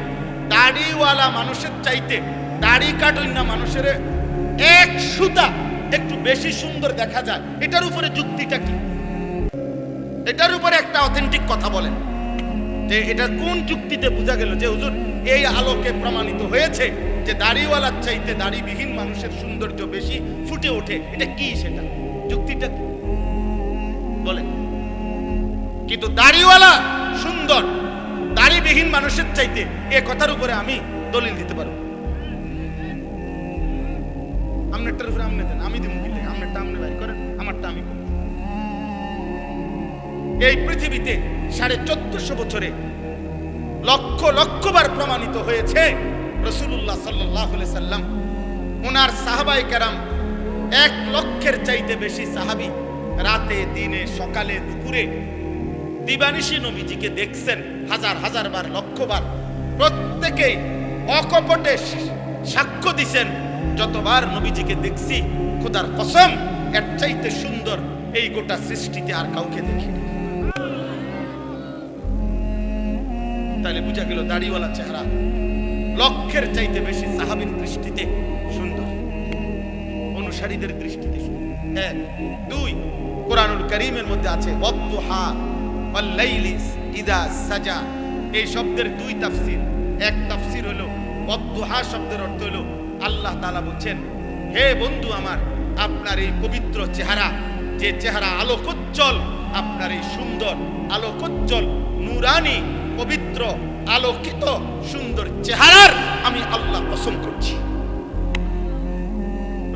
দাড়িওয়ালা মানুষের চাইতে দাড়ি কাটুন না মানুষের এক সুতা একটু বেশি সুন্দর দেখা যায়, এটার উপরে যুক্তিটা কি? এটার উপরে একটা অথেন্টিক কথা বলেন যে এটা কোন যুক্তিতে বোঝা গেল যে হুজুর এই আলোকে প্রমাণিত হয়েছে যে দাড়িওয়ালার চাইতে দাড়িবিহীন মানুষের সৌন্দর্য বেশি ফুটে ওঠে? এটা কি, সেটা যুক্তিটা কি বলেন? কিন্তু দাড়িওয়ালা সুন্দর দাড়িবিহীন মানুষের চাইতে, এ কথার উপরে আমি দলিল দিতে পারবো। আপনারটার উপরে আপনি দেন, আমি দিব কি লাগে? আপনারটা আপনি বাইর করেন, আমারটা আমি করব। এই পৃথিবীতে 1450 বছরে লক্ষ লক্ষবার প্রমাণিত হয়েছে রাসূলুল্লাহ সাল্লাল্লাহু আলাইহি সাল্লাম ওনার সাহাবায়ে কেরাম 1 লক্ষের চাইতে বেশি সাহাবী রাতে দিনে সকালে দুপুরে দিবানিশি নবীজিকে দেখছেন হাজার হাজার বার, লক্ষবার। প্রত্যেকেই অকপটে সাক্ষ্য দিছেন, যতবার নবীজিকে দেখছি খোদার কসম এর চাইতে সুন্দর এই গোটা সৃষ্টিতে আর কাউকে দেখিনি। তাহলে বুঝা গেল দাড়িওয়ালা চেহারা লক্ষের চাইতে বেশি সাহাবীর দৃষ্টিতে সুন্দর, অনুসারীদের দৃষ্টিতে সুন্দর। 1 2 কুরআনুল কারীমের মধ্যে আছে ওয়াদুহা ওয়াল লাইলি ইযা সাজা। এই শব্দের 2 তাফসীর। এক তাফসীর হলো ওয়াদুহা শব্দের অর্থ হলো আল্লাহ তাআলা বলেন, হে বন্ধু আমার, আপনার এই পবিত্র চেহারা, যে চেহারা আলোকোজ্জ্বল, আপনার এই সুন্দর আলোকোজ্জ্বল নূরানী পবিত্র আলোকিত সুন্দর চেহারার আমি আল্লাহ কসম করছি।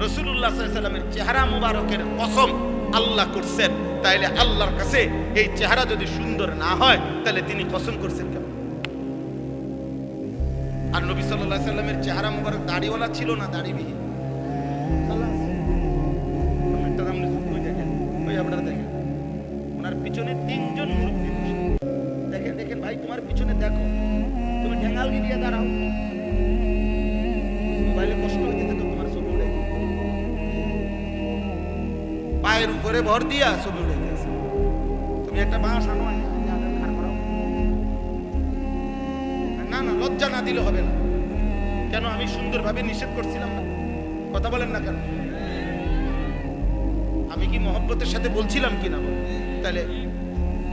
রাসূলুল্লাহ সাল্লাল্লাহু আলাইহি ওয়াসাল্লামের চেহারা মুবারকের কসম আল্লাহ করছেন। তাইলে আল্লাহর কাছে এই চেহারা যদি সুন্দর না হয় তাহলে তিনি কসম করছেন কেন? আর নবী সাল্লাল্লাহু আলাইহি ওয়াসাল্লামের চেহারা মুবারক দাড়িওয়ালা ছিল না দাড়িবিহীন? খালাস। একটা দাম ওই দেখেন, ওই আপনারা দেখেন ওনার পিছনে 3 জন মুরব্বি বসে। দেখেন দেখেন ভাই, তোমার পিছনে দেখো, তুমি ঠ্যাঙ্গালগি দিয়ে দাঁড়াও, মোবাইলে কষ্ট হইতেছে তো তোমার ছবি উড়ে পায়ের উপরে ভর দিয়া ছবি উড়ে গেছে। তুমি একটা বাঁশ আনো, না না লজ্জা না দিলে হবে না। কেন? আমি সুন্দরভাবে নিষেধ করছিলাম না? কথা বলেন না কেন? আমি কি মহব্বতের সাথে বলছিলাম কিনা? তাহলে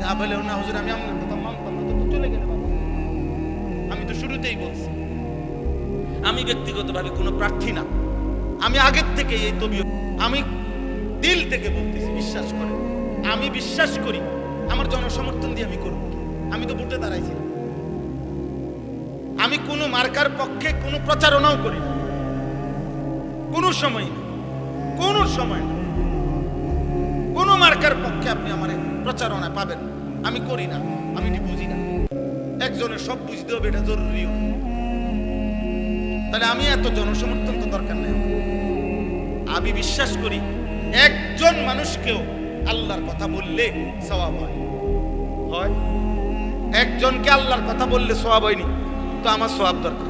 না বলেও না হুজুর আমি আপনার কথা মানতাম না, তো চলে গেলে বাবা। আমি তো শুরুতেই বলছি আমি ব্যক্তিগতভাবে কোনো প্রার্থী না। আমি আগের থেকে এই তবিয়ত, আমি দিল থেকে বলতেছি, বিশ্বাস করে। আমি বিশ্বাস করি আমার জনসমর্থন দিয়ে আমি করব। আমি তো ভোটে দাঁড়াইছি, আমি কোনো মার্কার পক্ষে কোনো প্রচারণাও করি না, কোনো সময় না, কোনো সময় না। কোনো মার্কার পক্ষে আপনি আমার প্রচারণা পাবেন না, আমি করি না, আমি এটি বুঝি না। একজনের সব বুঝতে হবে এটা জরুরিও। তাহলে আমি এত জনসমর্থন তো দরকার নেই। আমি বিশ্বাস করি একজন মানুষকেও আল্লাহর কথা বললে সওয়াব হয়। হয় একজনকে আল্লাহর কথা বললে সওয়াব হয়নি, তো আমার সওয়াব দরকার,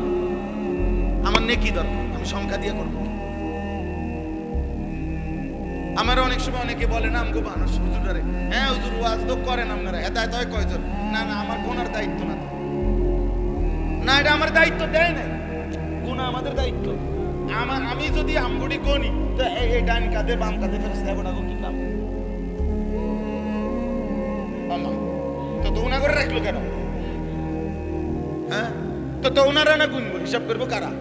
আমার নেকি দরকার। আমি সংখ্যা দিয়ে করবো। আমার অনেক সময় অনেকে বলে না আমগো মানুষ হুজুরে, হ্যাঁ হুজুর ওয়াজ তো করেন আপনারা, হেদায়েত হয় কয়জন? না না, আমার গোনার দায়িত্ব না, না এটা আমার দায়িত্ব দেয় নাই, গুনাহ আমাদের দায়িত্ব। আমি যদি আমগুড়ি গনি তো এই ডান কাঁধে বাম কাঁধে ফেরেশতা গোটাগো কি কাম? আমা তো উনা করে রাখলো কেন? হ্যাঁ তো ওনারা না গুনবো, হিসাব করবো কারা?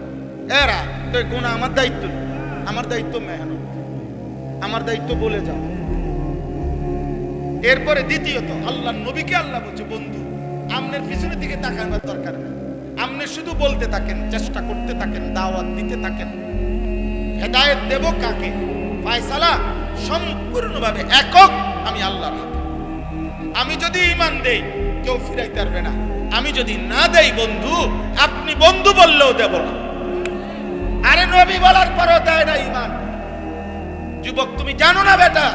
এরা। তো গুনাহ আমার দায়িত্ব, আমার দায়িত্ব মেহনত, আমার দায়িত্ব বলে যাও। এরপরে দ্বিতীয়ত আল্লাহর নবীকে আল্লাহ বলছে, বন্ধু আমনের পিছনের দিকে তাকানোর দরকার নেই, আপনি শুধু বলতে থাকেন, চেষ্টা করতে থাকেন, দাওয়াত দিতে থাকেন। হেদায়েত দেব কাকে? ফয়সালা সম্পূর্ণভাবে একক আমি আল্লাহর হাতে। আমি যদি ঈমান দেই কেউ ফিরাইতে পারবে না, আমি যদি না দেই বন্ধু, আপনি বন্ধু বললেও দেব না। আরে নবী বলার পরও দেয় না ঈমান। যুবক তুমি জানো না বেটা,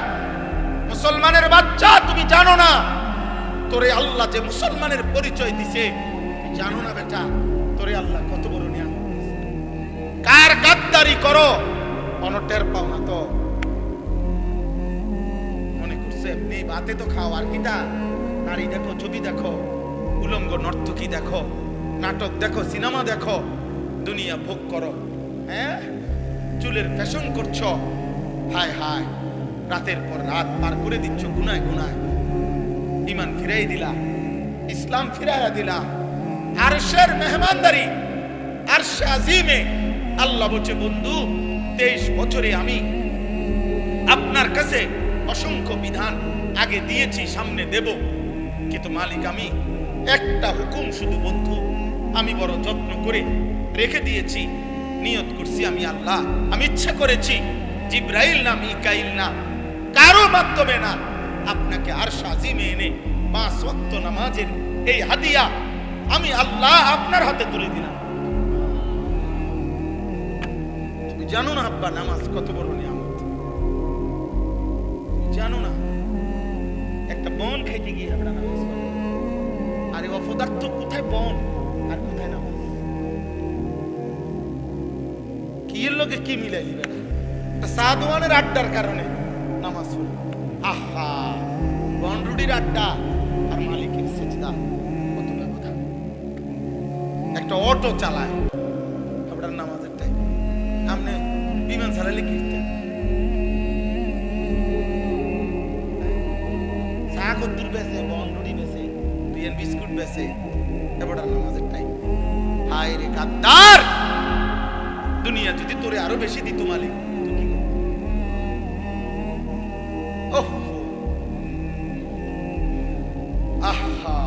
মুসলমানের বাচ্চা তুমি জানো না তোরে আল্লাহ যে মুসলমানের পরিচয় দিছে, জানো না বেটা তোরে আল্লাহ কত বড় নিয়ামত দিয়েছে। কার গাদ্দারি করো অনটের পাও না তো মনে করছে এমনি বাতে তো খাও, আর কিটা নারী দেখো, ছবি দেখো, উলঙ্গ নর্তকী দেখো, নাটক দেখো, সিনেমা দেখো, দুনিয়া ভোগ করো। হ্যাঁ চুলের ফ্যাশন করছো, হায় হায় রাতের পর রাত পার করে দিচ্ছ গুনায় গুনায়। ঈমান ফিরাই দিলা, ইসলাম ফিরাইয়া দিলা। আরশের মেহমানদারি, আরশে আজিমে আল্লাহ বলছে, বন্ধু 23 বছরে আমি আপনার কাছে অসংখ্য বিধান আগে দিয়েছি, সামনে দেব, কিন্তু মালিক আমি একটা হুকুম শুধু বন্ধু আমি বড় যত্ন করে রেখে দিয়েছি। নিয়ত করছি আমি আল্লাহ, আমি ইচ্ছা করেছি জিব্রাইল না মিকাইল না কারো মাধ্যমে না, আপনাকে আরশ আজিমে এনে 5 ওয়াক্ত নামাজের এই হাদিয়া আমি আল্লাহ আপনার হাতে তুলে দিলাম। তুমি জানো না আব্বা নামাজ কত বড় নিয়ামত? জানো না একটা বন খাইতে গিয়ে আমরা নামাজ পড়ি, আরে অপদার্থ কোথায় বন আর কোথায় নামাজ? কি এর লোকে কি মিলাই দিবে না? একটা সাদওয়ানের আড্ডার কারণে নামাজ পড়ি, আহা বনরুডির আড্ডা আর মালিকের সেজদা কত ব্যবধান। একটা অটো চালায় আপনার নামাজের টাইম, আপনি বিমান চালালে কি চা কদ্দুর বেছে, বনরুডি বেছে, বিয়ান বিস্কুট বেছে, এবার নামাজের টাইম। হায় রে গাদ্দার, দুনিয়া যদি তোরে আরো বেশি দিত মালিক, তুই কি করবি? ওহ আহা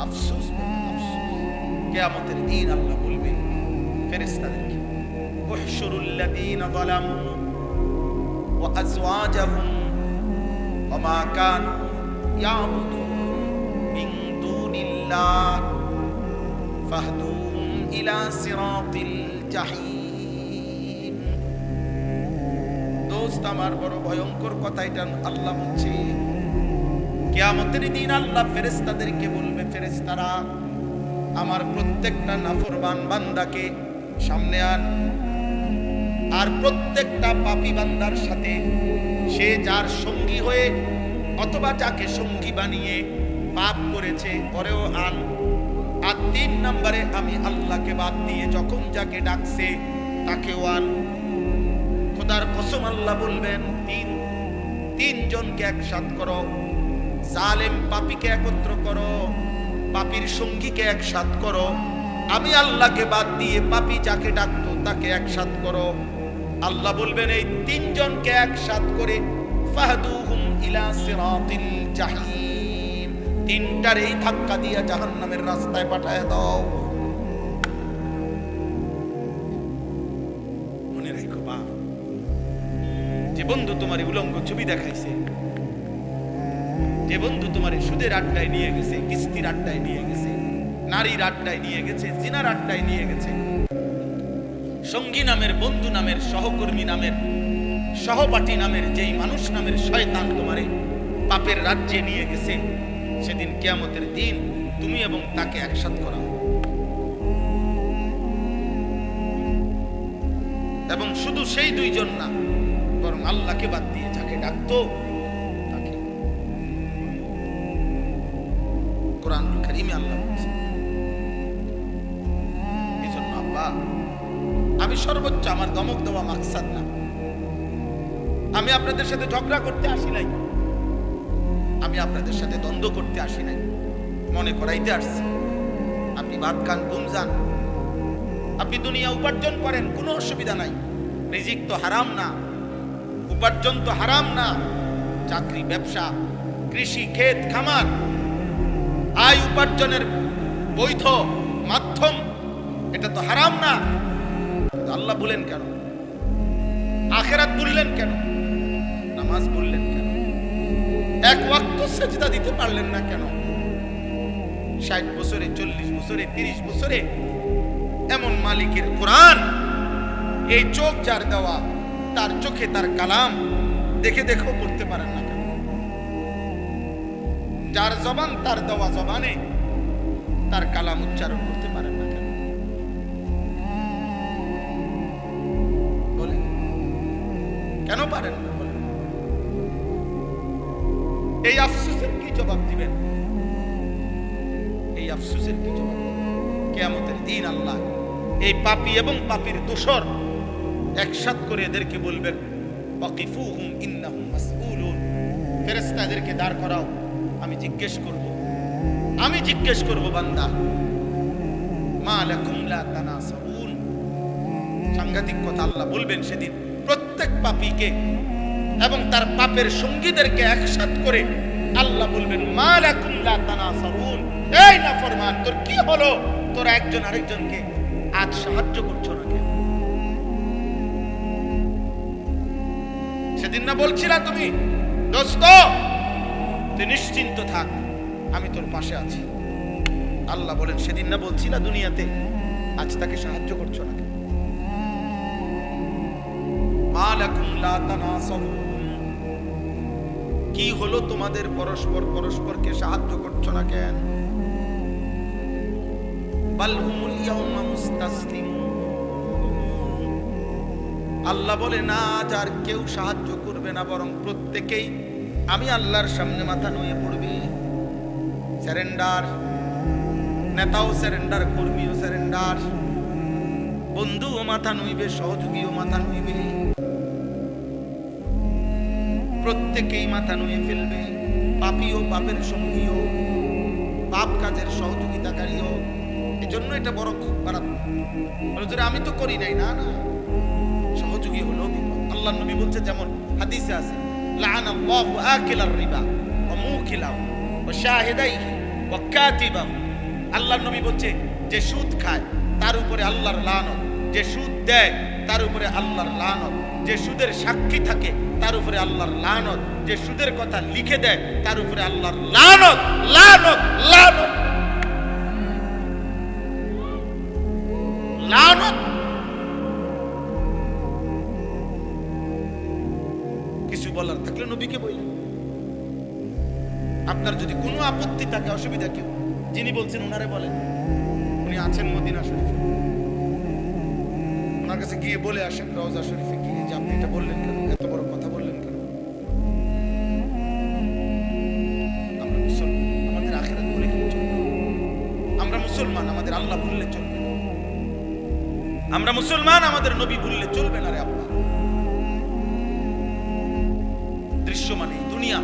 আফসোস, আফসোস। কিয়ামতের দিন আল্লাহ বলবে ফেরেশতাদেরকে, উহশুরুল লাযীনা যালামু ওয়া আযওয়াজাহুম ওয়া মা কানু ইয়াবুদুন মিন দুনিল্লাহ ফাহদুহুম ইলা সিরাতিল জাহিম। দোস্ত আমার বড় ভয়ঙ্কর কথা এটা আল্লাহ বলছে। কিয়ামতের দিন আল্লাহ ফেরেশতাদেরকে বলবে, ফেরেশতারা আমার প্রত্যেকটা নাফরমান বান্দাকে সামনে আন, আর প্রত্যেকটা পাপী বান্দার সাথে সে যার সঙ্গী হয়ে অথবা যাকে সঙ্গী বানিয়ে পাপ করেছে পরেও আন। আর 3 নম্বরে আমি আল্লাহকে বাদ দিয়ে যখন যাকে ডাকছে তাকেও আন। খোদার কসম আল্লাহ বলবেন তিন জনকে একসাথ করো, জালেম পাপীকে একত্র করো, পাপীর সঙ্গীকে একসাথ করো, আমি আল্লাহকে বাদ দিয়ে পাপী যাকে ডাকতো তাকে একসাথ করো। আল্লাহ বলবেন এই 3 জনকে একসাথ করে ফাহদুহুম ইলা সিরাতিল জাহিম, 3টারেই ধাক্কা দিয়ে জাহান্নামের রাস্তায় পাঠায় দাও। মনে রাখো বাপ, যে বন্ধু তোমার উলঙ্গ ছবি দেখাইছে, যে বন্ধু তোমার সুদের আড্ডায় নিয়ে গেছে, কিস্তির আড্ডায় নিয়ে গেছে, নারীর আড্ডায় নিয়ে গেছে, জিনার আড্ডায় নিয়ে গেছে, সঙ্গী নামের, বন্ধু নামের, সহকর্মী নামের, সহপাঠী নামের যেই মানুষ নামের শয়তান তোমারে পাপের রাজ্যে নিয়ে গেছে, সেদিন কিয়ামতের দিন তুমি এবং তাকে একসাথ করা হবে। এবং শুধু সেই 2 জন না, বরং আল্লাহকে বাদ দিয়ে যাকে ডাকতো তাকে। কোরআনুল কারীমে আল্লাহ বলছে। এজন্য আব্বা আমি সর্বোচ্চ, আমার দমক দেওয়া মাকসাদ না, আমি আপনাদের সাথে ঝগড়া করতে আসি নাই, আমি আপনাদের সাথে দ্বন্দ্ব করতে আসি নাই, মনে করাইতে আসছি আপনি ভাত খান, ঘুম যান, আপনি দুনিয়া উপার্জন করেন, কোনো অসুবিধা নাই, রিজিক তো হারাম না, উপার্জন তো হারাম না, চাকরি, ব্যবসা, কৃষি, ক্ষেত, খামার, আয় উপার্জনের বৈধ মাধ্যম, এটা তো হারাম না। আল্লাহ বলেন কেন? আখিরাত বললেন কেন? নামাজ বললেন কেন? 1 ওয়াক্ত সিজদা দিতে পারলেন না কেন? 60 বছরে, 40 বছরে, 30 বছরে এমন মালিকের কোরআন, এই চোখ যার দেওয়া, তার চোখে তার কালাম দেখে দেখেও পড়তে পারেন না কেন? যার জবান, তার দেওয়া জবানে তার কালাম উচ্চারণ করতে পারেন না কেন? বলেন কেন পারেন না? বলেন এই আফসোসের কি জবাব দিবেন? এই আফসোসের কি জবাব? কিয়ামতের দিন আল্লাহ এই পাপী এবং পাপীর দোসর একসাথ করে এদেরকে বলবেন, ওয়াকিফুহুম ইন্নাহুম মাসউলুন, ফেরেশতা এদেরকে দাঁড় করাও, আমি জিজ্ঞেস করব বান্দা, মা লাকুম লা তানাসাউন। সাংঘাতিক কথা আল্লাহ বলবেন সেদিন প্রত্যেক পাপীকে এবং তার পাপের সঙ্গীদেরকে একসাথ করে আল্লাহ বলবেন, মা লাকুম লা তানাসাউন, এই নাফরমান তোর কি হলো, তোরা একজন আরেকজনকে আজ সাহায্য করছো না কেন? সেদিন না বলছিলা তুমি, দোস্ত তুই নিশ্চিন্ত থাক, আমি তোর পাশে আছি। আল্লাহ বলেন, সেদিন না বলছিলা দুনিয়াতে, আজ তাকে সাহায্য করছো না কেন? মা লাকুম লা তানাসাবুন, কি হলো তোমাদের পরস্পরকে সাহায্য করছো না কেন? বাল হুমুল ইয়াউমা মুস্তাসলিমুন, আল্লাহ বলে না, আজ আর কেউ সাহায্য করবে না, বরং প্রত্যেকেই আমি আল্লাহর সামনে মাথা নুয়ে পড়বে। স্যারেন্ডার, নেতাও স্যারেন্ডার, কর্মীও স্যারেন্ডার, বন্ধুও মাথা নুইবে, সহযোগীও মাথা নুইবে, প্রত্যেকেই মাথা নুয়ে ফেলবে। পাপীও, পাপের সঙ্গীও, পাপ কাজের সহযোগিতাকারীও। এজন্য এটা বড় খুব মারাত্মক। আমি তো করি নাই, না না, সহযোগী হলো বিপদ। আল্লাহ নবী বলছে, যেমন হাদিসে আছে, লাআনাল্লাহু আকিলার রিবা ওয়া মুকিলাহু ওয়া শাহিদাইহি ওয়া কাতিবাহু। আল্লাহ নবী বলছে, যে সুদ খায় তার উপরে আল্লাহর লানত, যে সুদ দেয় তার উপরে আল্লাহর লানত, যে সুদের সাক্ষী থাকে তার উপরে আল্লাহর লানত, যে সুদের কথা লিখে দেয় তার উপরে আল্লাহর লানত, লানত, লানত, লানত। কিছু বলার থাকলে নবীকে বললেন। আপনার যদি কোনো আপত্তি থাকে, অসুবিধা কেউ, যিনি বলছেন ওনারে বলেন। উনি আছেন মদিনা শরীফে, ওনার কাছে গিয়ে বলে আসেন, রওজা শরীফে গিয়ে, যে আপনি এটা বললেন কেন, এত বড় কথা বললেন কেন? আমরা মুসলমান, আমাদের আখিরাত ভুলে গেলে চলবে না। আমরা মুসলমান, আমাদের আল্লাহ ভুললে চলবে না। আমরা মুসলমান, আমাদের নবী ভুললে চলবে না রে আব্বা। দৃশ্যমান এই দুনিয়া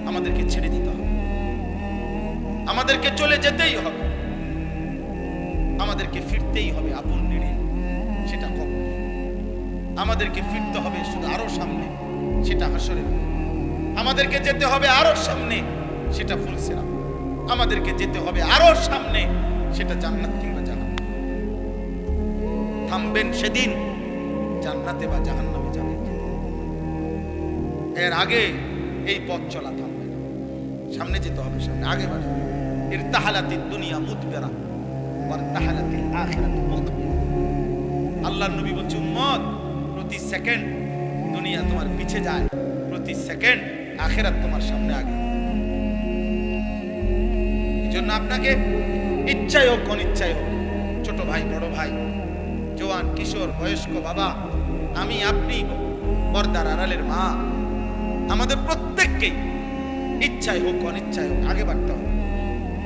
আমাদেরকে ছেড়ে দিতে হবে, আমাদেরকে চলে যেতেই হবে, আমাদেরকে ফিরতেই হবে আপন নিড়ে, সেটা কবর। আমাদেরকে ফিরতে হবে শুধু আরো সামনে, সেটা হাসরের। আমাদেরকে যেতে হবে আরো সামনে, সেটা ফুলসিরাত। আমাদেরকে যেতে হবে আরো সামনে, সেটা জান্নাত কিংবা জাহান্নাম। থামবেন সেদিন জান্নাতে বা জাহান্নামে যাবেন, এর আগে এই পথ চলা থামবে না, সামনে যেতে হবে, সামনে আগে বাড়ে। ইরতাহালাতিদ দুনিয়া মুদবিরা ওয়ারতাহালাতিল আখিরাতু মুকবিলা। আল্লাহর নবী বলছে, উম্মত প্রতি সেকেন্ড দুনিয়া তোমার পিছে যায়, প্রতি সেকেন্ড আখিরাত তোমার সামনে আগে। এজন্য আপনাকে ইচ্ছাই হোক অনিচ্ছাই হোক, ছোট ভাই, বড় ভাই, জওয়ান, কিশোর, বয়স্ক, বাবা, আমি, আপনি, পর্দার আড়ালের মা, আমাদের প্রত্যেককেই ইচ্ছাই হোক অনিচ্ছাই হোক আগে বাড়তে হবে,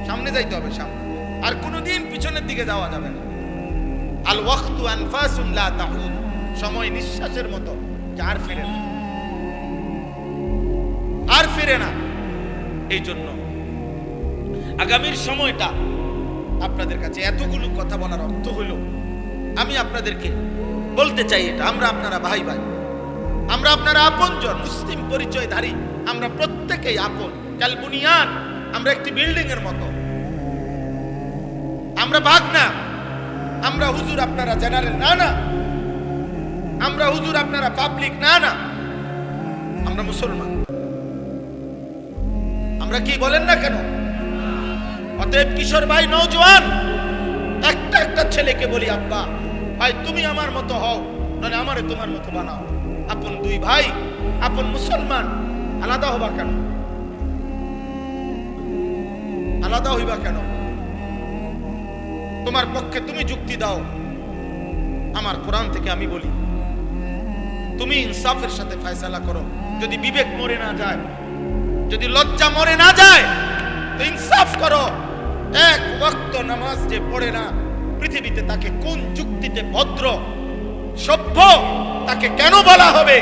সামনে যাইতে হবে, সামনে। আর কোনোদিন পিছনের দিকে যাওয়া যাবে না। আল ওয়াক্তু আনফাসুন লা তাউদ, সময় নিঃশ্বাসের মতো, আর ফিরে না, আর ফিরে না। এই জন্য আগামীর সময়টা আপনাদের কাছে এতগুলো কথা বলার অর্থ হলো, আমি আপনাদেরকে বলতে চাই এটা, আমরা আপনারা ভাই ভাই, আমরা আপনারা আপনজন, মুসলিম পরিচয়ধারী, আমরা প্রত্যেকেই আপন। কাল বুনিয়ান, আমরা একটি বিল্ডিং এর মতো, আমরা ভাগ না। আমরা হুজুর, আপনারা জেনারেল, না না। আমরা হুজুর, আপনারা পাবলিক, না না। আমরা মুসলমান। আমরা কি বলেন না কেন? অতএব কিশোর ভাই, নওজোয়ান, একটা একটা ছেলেকে বলি, আব্বা ভাই তুমি আমার মতো হও, নয় আমারে তোমার মতো বানাও। আপন দুই ভাই, আপন মুসলমান, আলাদা হবা কেন? আলাদা হইবা কেন? তোমার পক্ষে তুমি যুক্তি দাও, আমার কোরআন থেকে আমি বলি, তুমি ইনসাফের সাথে ফয়সালা করো। যদি বিবেক মরে না যায়, যদি লজ্জা মরে না যায়, তো ইনসাফ করো। এক ওয়াক্ত নামাজ যে পড়ে না, পৃথিবীতে তাকে কোন যুক্তিতে ভদ্র, সভ্য, তাকে কেন বলা হবে?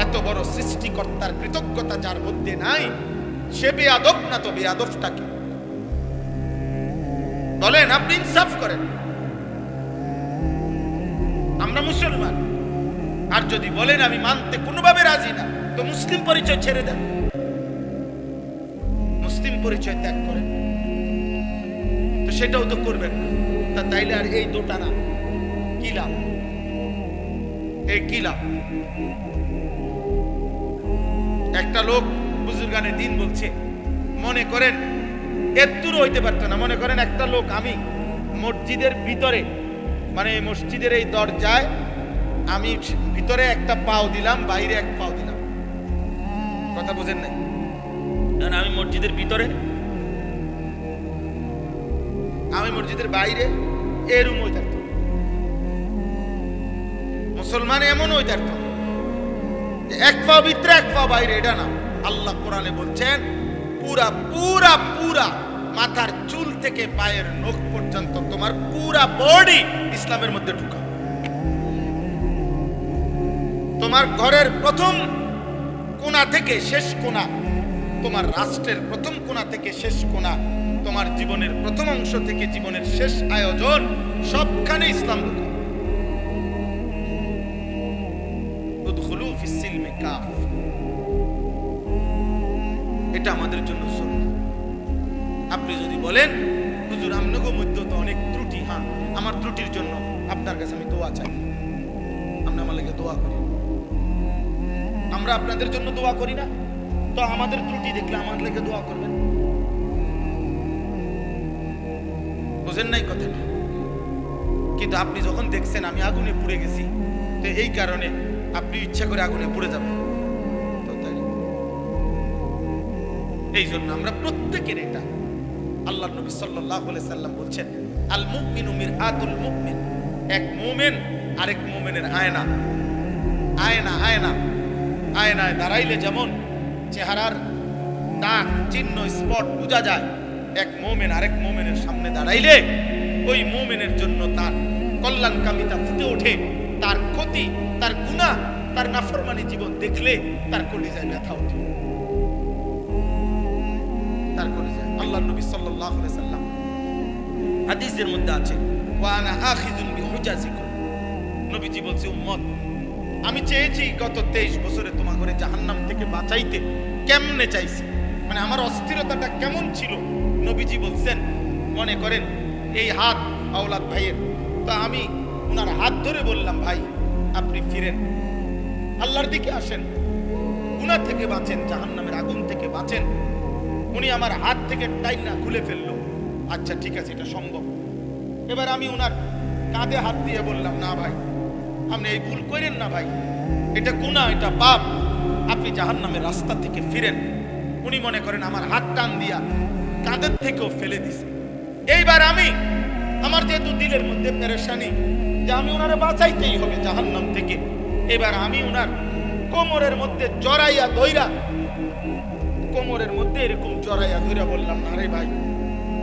এত বড় সৃষ্টিকর্তার কৃতজ্ঞতা যার মধ্যে নাই, সে বেয়াদব না তো বেয়াদবটাকে বলেন? আপনি ইনসাফ করেন। আমরা মুসলমান, আর যদি বলেন আমি মানতে কোনোভাবে রাজি না, তো মুসলিম পরিচয় ছেড়ে দেন, মুসলিম পরিচয় ত্যাগ করেন। তো সেটাও তো করবেন না। তা তাইলে আর এই দোটানা কি লাভ? এই কি লাভ? একটা লোক বুজুর্গানে দিন বলছে, মনে করেন এত্তুর হইতে পারতো না, মনে করেন একটা লোক, আমি মসজিদের ভিতরে, মানে মসজিদের এই দরজায় আমি ভিতরে একটা পাও দিলাম, বাইরে এক পাও দিলাম, কথা বুঝেন নাই? আমি মসজিদের ভিতরে, আমি মসজিদের বাইরে, এরম হইতে পারত। মুসলমান এমন হইতে পারত এক পাও ভিতরে এক পাও বাইরে, এটা না। আল্লাহ কোরআনে বলছেন পুরা পুরা পুরা মাথার চুল থেকে পায়ের নখ পর্যন্ত তোমার পুরা বডি ইসলামের মধ্যে ঢুকা। তোমার ঘরের প্রথম কোণা থেকে শেষ কোণা, তোমার রাষ্ট্রের প্রথম কোণা থেকে শেষ কোণা, তোমার জীবনের প্রথম অংশ থেকে জীবনের শেষ আয়োজন, সবখানে ইসলাম ঢুকা। উদখুলু ফিস সিলমি কাফ, এটা আমাদের জন্য সুন্নাহ। আপনি যদি বলেন হুজুর আমনগো মধ্যে তো অনেক ত্রুটি, হ্যাঁ আমার ত্রুটির জন্য আপনার কাছে আমি দোয়া চাই, আপনি আমার লাগে দোয়া করি। আমরা আপনাদের জন্য দোয়া করি না? তো আমাদের ত্রুটি দেখলে আমার লাগে দোয়া করবেন, বুঝেন নাই কথাটা? কিন্তু আপনি যখন দেখছেন আমি আগুনে পুড়ে গেছি, তো এই কারণে আপনি ইচ্ছা করে আগুনে পুড়ে যাবেন, এই জন্য আমরা প্রত্যেকের এটা, আল্লাহ নবী সাল্লাল্লাহু আলাইহি সাল্লাম বলছেন আল মুমিনু মিরআতুল মুমিন, এক মুমিন আরেক মুমিনের আয়না। আয়না আয়না আয়নায় দাঁড়াইলে যেমন চেহারার দাগ চিহ্ন স্পট বোঝা যায়, এক মুমিন আরেক মুমিনের সামনে দাঁড়াইলে ওই মুমিনের জন্য তার কল্যাণকামিতা ফুটে ওঠে, তার ক্ষতি, তার গুনাহ, তার নাফরমানি জীবন দেখলে তার কলিজায় ব্যথা ওঠে, তার কলিজায়। আল্লাহ নবী সাল্লাল্লাহু আলাইহি সাল্লাম হাদিসের মধ্যে আছে ওয়া আনা আখিযুন বিহুজাজিকুম, নবীজি বলছে উম্মত আমি চেয়েছি গত 23 বছরে তোমাকে জাহান্নাম থেকে বাঁচাইতে, কেমনে চাইছি, মানে আমার অস্থিরতাটা কেমন ছিল। নবীজি বলছেন মনে করেন এই হাত আওলাদ ভাইয়ের, তো আমি ওনার হাত ধরে বললাম ভাই আপনি ফিরেন, আল্লাহর দিকে আসেন, গুনাহ থেকে বাঁচেন, জাহান্নামের আগুন থেকে বাঁচেন। উনি আমার হাত থেকে টাইনা খুলে ফেললো, আচ্ছা ঠিক আছে এটা সম্ভব। এবার আমি ওনার কাঁধে হাত দিয়ে বললাম না ভাই আপনি এই ভুল করেন না ভাই, এটা গুনাহ, এটা পাপ, আপনি জাহান্নামের রাস্তা থেকে ফিরেন। উনি মনে করেন আমার হাত টান দিয়া কাঁধের থেকেও ফেলে দিছে। এইবার আমি, আমার যেহেতু দিলের মধ্যে পেরেশানি যে আমি ওনারে বাঁচাইতেই হবে জাহান্নাম থেকে, এবার আমি ওনার কোমরের মধ্যে জড়াইয়া ধইরা, কোমরের মধ্যে এরকম জড়াইয়া ধইরা বললাম না রে ভাই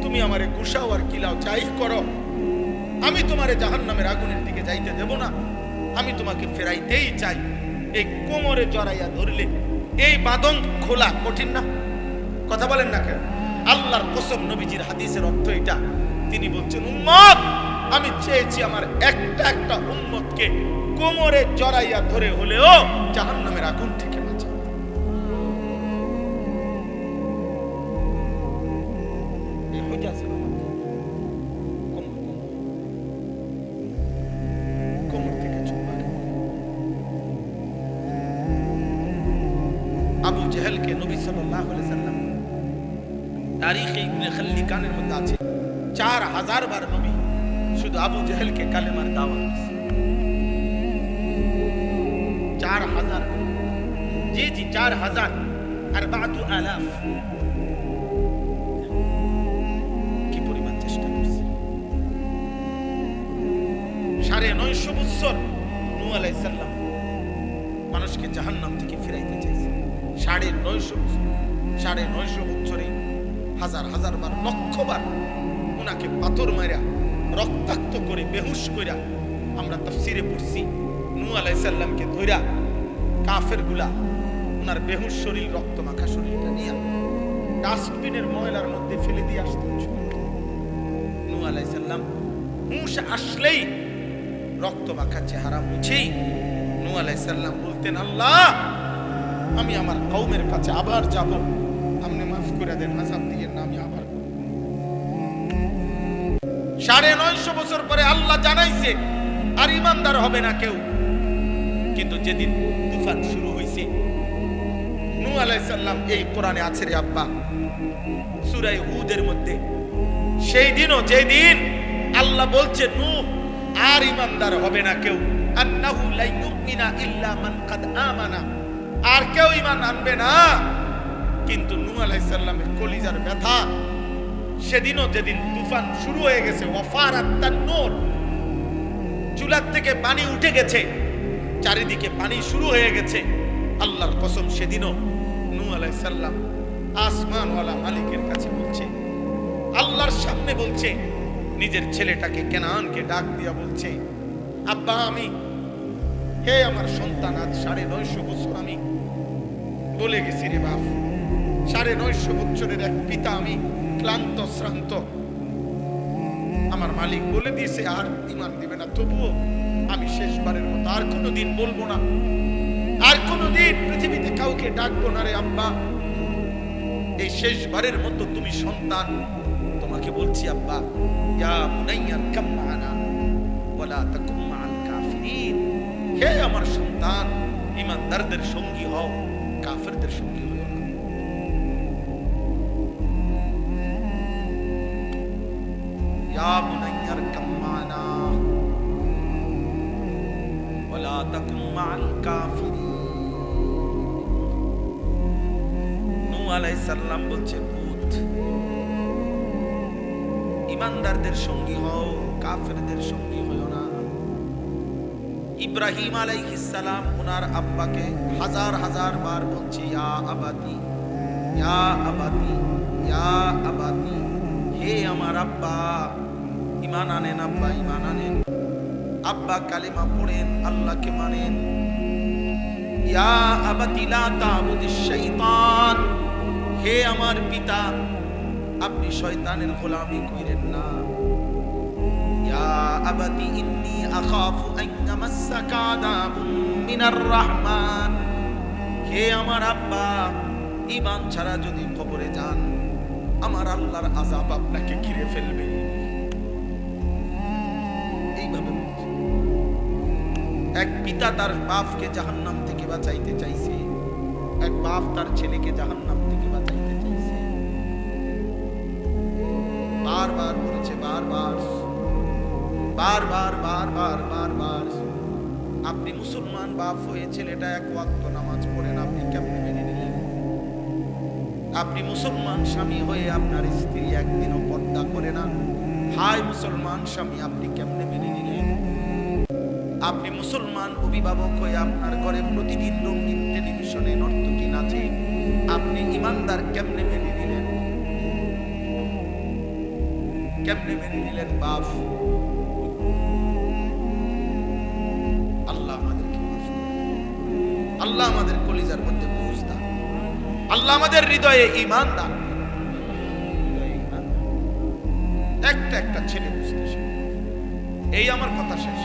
তুমি আমারে গুসাও আর কিলাও যাই করো, আমি তোমারে জাহান্নামের আগুনের দিকে যাইতে দেব না, আমি তোমাকে ফেরাইতেই চাই। এই কোমরে জড়াইয়া ধরলে এই বাঁধন খোলা কঠিন না? কথা বলেন না কেন? আল্লাহর কসম, নবীজির হাদিসের অর্থ এটা। তিনি বলছেন উম্মত আমি চেয়েছি আমার একটা একটা উম্মতকে কোমরে জড়াইয়া ধরে হলেও জাহান্নামের আগুন থেকে বাঁচাও। এই হয়ে আছে কোমর থেকে চুম্বা। আবু জেহেলকে নবী সাল্লাল্লাহু আলাইহি সাল্লাম তারিখে ইবনে খাল্লিকানের মধ্যে আছে 4000 বার নবী শুধু আবু জেহেলকে কালেমার দাওয়াত দিয়েছে। 4000, জি জি 4000, 4000 কি পরিমাণ চেষ্টা করছে। 950 বছর নূহ আলাইহিস সালাম মানুষকে জাহান্নাম থেকে ফিরাইতে চাইছে। 950 বছর, 950 বছরে হাজার হাজার বার, লক্ষ বার ওনাকে পাথর মারা রক্তাক্ত করে বেহুশ কইরা, আমরা তাফসীরে পড়ছি নূহ আলাইহিস সালামকে ধইরা কাফেরগুলা ওনার বেহুশ শরীর, রক্ত মাখা শরীরটা নিয়ে ডাস্টবিনের ময়লার মধ্যে ফেলে দিয়ে আসতেন। নূহ আলাইহিস সালাম হুঁশ আসলেই রক্ত মাখা চেহারা মুছেই নূহ আলাইহিস সালাম বলতেন আল্লাহ আমি আমার কওমের কাছে আবার যাব, আপনি মাফ করে দেন, আযাব দিয়েন না, আমি আবার। 950 বছর পরে আল্লাহ জানাইছে আর ইমানদার হবে না কেউ। কিন্তু যেদিন তুফান শুরু হয়েছে, নূহ আলাইহিস সালাম, এই কোরআনে আছে রে আব্বা, সূরা হুদের মধ্যে, সেই দিনও যেদিন আল্লাহ বলছে নূহ আর ইমানদার হবে না কেউ, আন্নাহু লা ইউমিনা ইল্লা মান কাদ আমানা, আর কেউ ঈমান আনবে না। কিন্তু নূহ আলাইহিস সালামের কলিজার ব্যথা, সেদিনও যেদিন তুফান শুরু হয়ে গেছে, ওয়াফারাত তান্নুর, চুলার থেকে পানি উঠে গেছে, চারিদিকে পানি শুরু হয়ে গেছে, আল্লাহর কসম সেদিনও নূহ আলাইহিস সালাম আসমানওয়ালা মালিকের কাছে বলছে, আল্লাহর সামনে বলছে, নিজের ছেলেটাকে কেনানকে ডাক দিয়া বলছে, আব্বা আমি, হে আমার সন্তান, আজ 950 বছর আমি বলে গেছি রে বাপ, 950 বছরের এক পিতা আমি, ক্লান্ত শ্রান্ত, আমার মালিক বলে দিয়েছে আর ঈমান দিবে না, তবুও আমি শেষবারের মতো আর কোনোদিন বলবো না, আর কোনোদিন পৃথিবীতে কাউকে ডাকবো না রে আব্বা, এই শেষবারের মতো তুমি সন্তান, তোমাকে বলছি আব্বা, ইয়া বুনাইয়া কাম মা'ানা ওয়ালা তাকুম মা'আল কাফিরিন, হে আমার সন্তান, ঈমানদারদের সঙ্গী হও, কাফেরদের সঙ্গী হও না। ইয়া বুনাইয়া কাম মা'ানা ওয়ালা তাকুম মা'আল কাফিরিন। নূহ আলাইহিস সালাম বলছে, পুত, ঈমানদারদের সঙ্গী হও, কাফেরদের সঙ্গী হও না। ইব্রাহিম আলাইহিস সালাম ওনার আব্বাকে হাজার হাজার বার বলছে, ইয়া আবাতি, ইয়া আবাতি, ইয়া আবাতি, হে আমার আব্বা, ঈমান আনেন আব্বা, ঈমান আনেন। আব্বা কালিমা পড়েন, আল্লাহকে মানেন। ইয়া আবাতি লা তা'বুদিশ শাইতান, হে আমার পিতা, আপনি শয়তানের গোলামি করেন না। ইয়া আবাতি ইন্নী আখাফু আন ইয়ামাসসাকা আযাবুম মিনার রাহমান, হে আমার আব্বা, ঈমান ছাড়া যদি কবরে যান, আমার আল্লাহর আযাব আপনাকে ঘিরে ফেলবে। এইভাবে এক পিতা তার বাপকে জাহান্নাম থেকে বাঁচাইতে চাইছে, এক বাপ তার ছেলেকে জাহান্নাম থেকে বাঁচাইতে চাইছে, বারবার বলেছে, বারবার বারবার বারবার বারবার। আপনি মুসলমান বাপ হয়ে ছেলেটা এক ওয়াক্ত নামাজ পড়েন, আপনি কেমনে মেনে নিলেন? আপনি মুসলমান স্বামী হয়ে আপনার স্ত্রী একদিনও পর্দা করে না, হায় মুসলমান স্বামী, আপনি কেমনে মেনে নিলেন? আপনি মুসলমান অভিভাবক হয়ে আপনার ঘরে প্রতিদিন রঙিন টেলিভিশনে নর্তকী নাচে, আপনি ঈমানদার কেমনে মেনে নিলেন? কেমনে মেনে নিলেন বাপ? আল্লাহ আমাদেরকে মাফ করুন, আল্লাহ আমাদের কলিজার মধ্যে বুঝ দান, আল্লাহ আমাদের হৃদয়ে ঈমান দান। একটা একটা ছেলে বুঝতেছে। এই আমার কথা শেষ।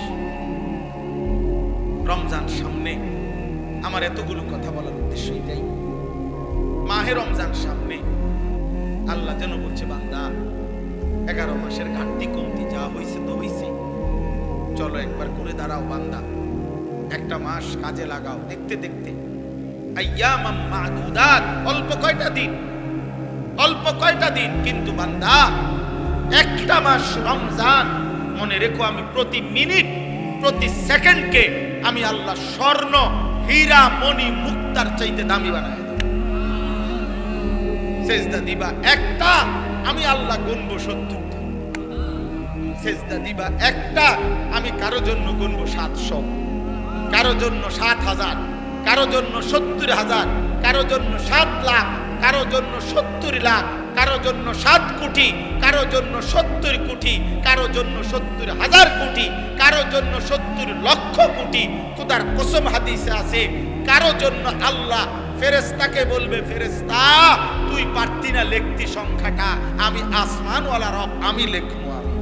রমজান সামনে, আমার এতগুলো কথা বলার উদ্দেশ্য এটাই। মাহে রমজান সামনে, আল্লাহ যেন বলছে, বান্দা 11 মাসের ঘাটতি কমতি যা হয়েছে তো হয়েছে, চলো একবার করে দাঁড়াও বান্দা, একটা মাস কাজে লাগাও। দেখতে দেখতে আইয়ামাম মা'দুদাত, অল্প কয়টা দিন, অল্প কয়টা দিন, কিন্তু বান্দা একটা মাস রমজান, মনে রেখো আমি প্রতি মিনিট প্রতি সেকেন্ডকে আমি আল্লাহ স্বর্ণ হীরা মণি মুক্তার চাইতে দামি বানায় দেব। সেজদা দিবা একটা, আমি আল্লাহ গুনবো 70টা। সেজদা দিবা একটা, আমি কারো জন্য গুনবো 700, কারো জন্য 7,000, কারো জন্য 70,000, কারো জন্য 7 লাখ, কারো জন্য 70 লাখ, কারো জন্য 7 কোটি, কারো জন্য 70 কোটি, কারো জন্য 70,000 কোটি, কারো জন্য 70 লক্ষ কোটি। খোদার কসম হাদিসে আছে, কারো জন্য আল্লাহ ফেরেশতাকে বলবে, ফেরেশতা তুই পারতি না লিখতি সংখ্যাটা, আমি আসমানওয়ালা রব, আমি লিখবো। আমি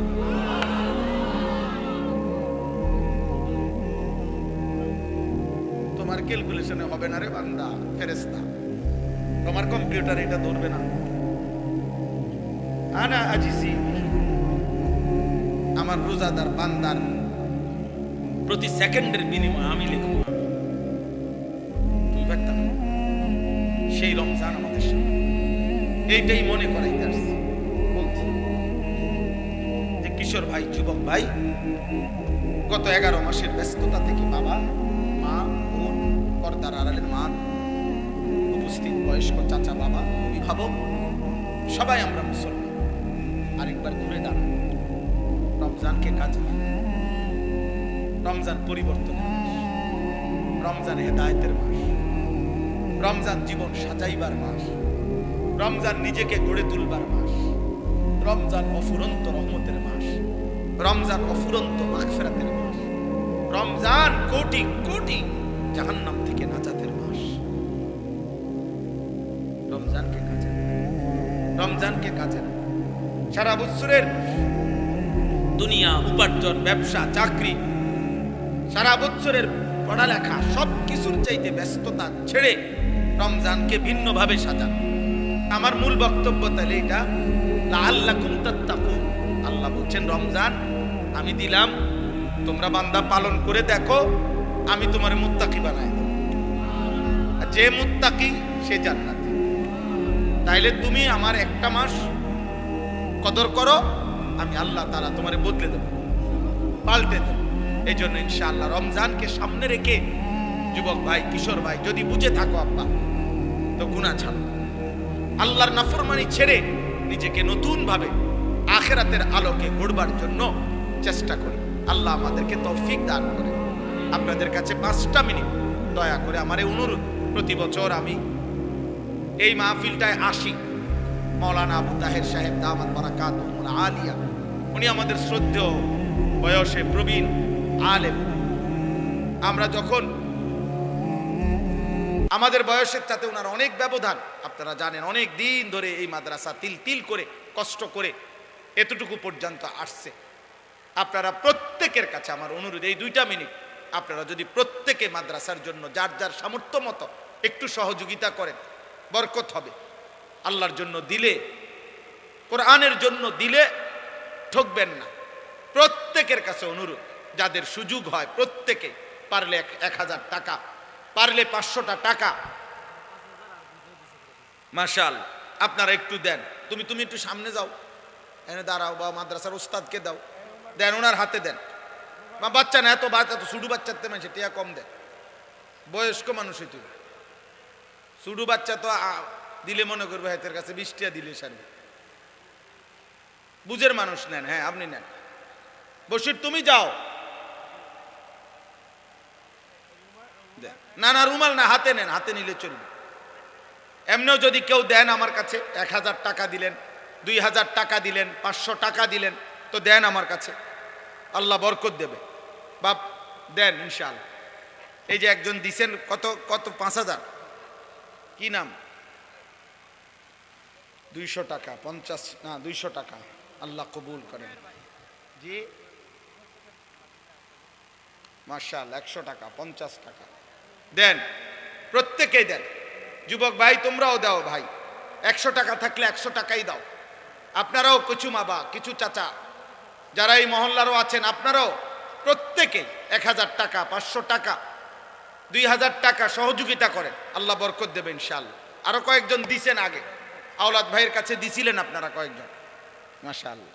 তোমার ক্যালকুলেশনে হবে না রে বান্দা, ফেরেশতা তোমার কম্পিউটার এটা ধরবে না। আনা আজিসি, আমার রোজাদার বান্দার প্রতি সেকেন্ডের বিনিময়ে আমি লিখব। সেই রমজান আমাদের সামনে, এইটাই মনে করাইতে আসছে। বলছি যে কিশোর ভাই, যুবক ভাই, গত 11 মাসের ব্যস্ততা থেকে বাবা, মা, বোন, পর্দার আড়ালের মা, উপস্থিত বয়স্ক চাচা, বাবা, অভিভাবক, সবাই আমরা মুসলমান। আরেকবার ঘুরে দাঁড়ান, রমজানকে কাজে, রমজান পরিবর্তনের মাস, রমজান হেদায়েতের মাস, রমজান জীবন সাজাইবার মাস, রমজান নিজেকে গড়ে তুলবার মাস, রমজান অফুরন্ত রহমতের মাস, রমজান অফুরন্ত মাগফিরাতের মাস, রমজান কোটি কোটি জাহান্নাম থেকে নাজাতের মাস। রমজানকে কাজে, রমজানকে কাজে। সারা বছরের দুনিয়া, উপার্জন, ব্যবসা, চাকরি, সারা বছরের পড়ালেখা, সবকিছুর চাইতে ব্যস্ততা ছেড়ে রমজানকে ভিন্নভাবে সাজান। আমার মূল বক্তব্য তাহলে এটা, লাআল্লাকুম তাত্তাকুন। আল্লাহ বলছেন রমজান আমি দিলাম, তোমরা বান্দা পালন করে দেখো, আমি তোমার মুত্তাকি বানাই দেব। যে মুত্তাকি সে জান্নাতি। তাইলে তুমি আমার একটা মাস কদর করো, আমি আল্লাহ তাআলা তোমারে বদলে দেব, পাল্টে দেব। এই জন্য ইনশাআল্লাহ রমজানকে সামনে রেখে যুবক ভাই, কিশোর ভাই, যদি বুঝে থাকো আব্বা, তো গুনাহ ছাড়ো, আল্লাহর নাফরমানি ছেড়ে নিজেকে নতুন ভাবে আখিরাতের আলোকে গড়বার জন্য চেষ্টা করি। আল্লাহ আমাদেরকে তৌফিক দান করে। আপনাদের কাছে 5টা মিনিট দয়া করে আমার এই অনুরোধ, প্রতি বছর আমি এই মাহফিলটায় আসি। মাওলানা আবু তাহের সাহেব দামাত বারাকাতুহুল আলিয়া, উনি আমাদের শ্রদ্ধেয়, বয়সে প্রবীণ আলেম। আমরা যখন আমাদের বয়সের সাথে ওনার অনেক ব্যবধান, আপনারা জানেন, অনেক দিন ধরে এই মাদ্রাসা তিল তিল করে কষ্ট করে এতটুকু পর্যন্ত আসছে। আপনারা প্রত্যেকের কাছে আমার অনুরোধ, এই 2টা মিনিট আপনারা যদি প্রত্যেকে মাদ্রাসার জন্য যার যার সামর্থ্য মতো একটু সহযোগিতা করেন, বরকত হবে। আল্লাহর জন্য দিলে, কোরআনের জন্য দিলে ঠকবেন না। প্রত্যেকের কাছে অনুরোধ, যাদের সুযোগ হয় প্রত্যেকে পারলে 1000 টাকা, পারলে 500টা টাকা, মাশাআল্লাহ, আপনারা একটু দেন। তুমি একটু সামনে যাও, এনে দাঁড়াও, বা মাদ্রাসার উস্তাদকে দাও, দেন, ওনার হাতে দেন। বা বাচ্চা না, এত বাচ্চা তো শুধু বাচ্চাতে মানুষ টিয়া কম দেয়, বয়স্ক মানুষই তুই, শুধু বাচ্চা তো দিলে মনে করবে হাতের কাছে 20 টাকা দিলে সারবে। বুঝের মানুষ নেন, হ্যাঁ আপনি নেন। বসির তুমি যাও, না না রুমাল না, হাতে নেন, হাতে নিলে চলবে। এমনিও যদি কেউ দেন আমার কাছে, 1000 টাকা দিলেন, 2000 টাকা দিলেন, 500 টাকা দিলেন, তো দেন আমার কাছে, আল্লাহ বরকত দেবে। বাপ দেন ইনশাআল্লাহ। এই যে একজন দিছেন, কত কত 5000, কি নাম? 200 টাকা, 50 না 200 টাকা, আল্লাহ কবুল করেন। জি মাশাআল্লাহ, 100 টাকা, 50 টাকা দেন, প্রত্যেকেই দেন। যুবক ভাই তোমরাও দাও ভাই, 100 টাকা থাকলে 100 টাকাই দাও। আপনারাও কিছু মাবা, কিছু চাচা যারা এই মহল্লারও আছেন, আপনারাও প্রত্যেকে 1000 টাকা, 500 টাকা, 2000 টাকা সহযোগিতা করেন, আল্লাহ বরকত দেবে ইনশাআল্লাহ। আরো কয়েকজন দিছেন আগে, আওলাদ ভাইয়ের কাছে দিছিলেন আপনারা কয়েকজন, মাশাআল্লাহ।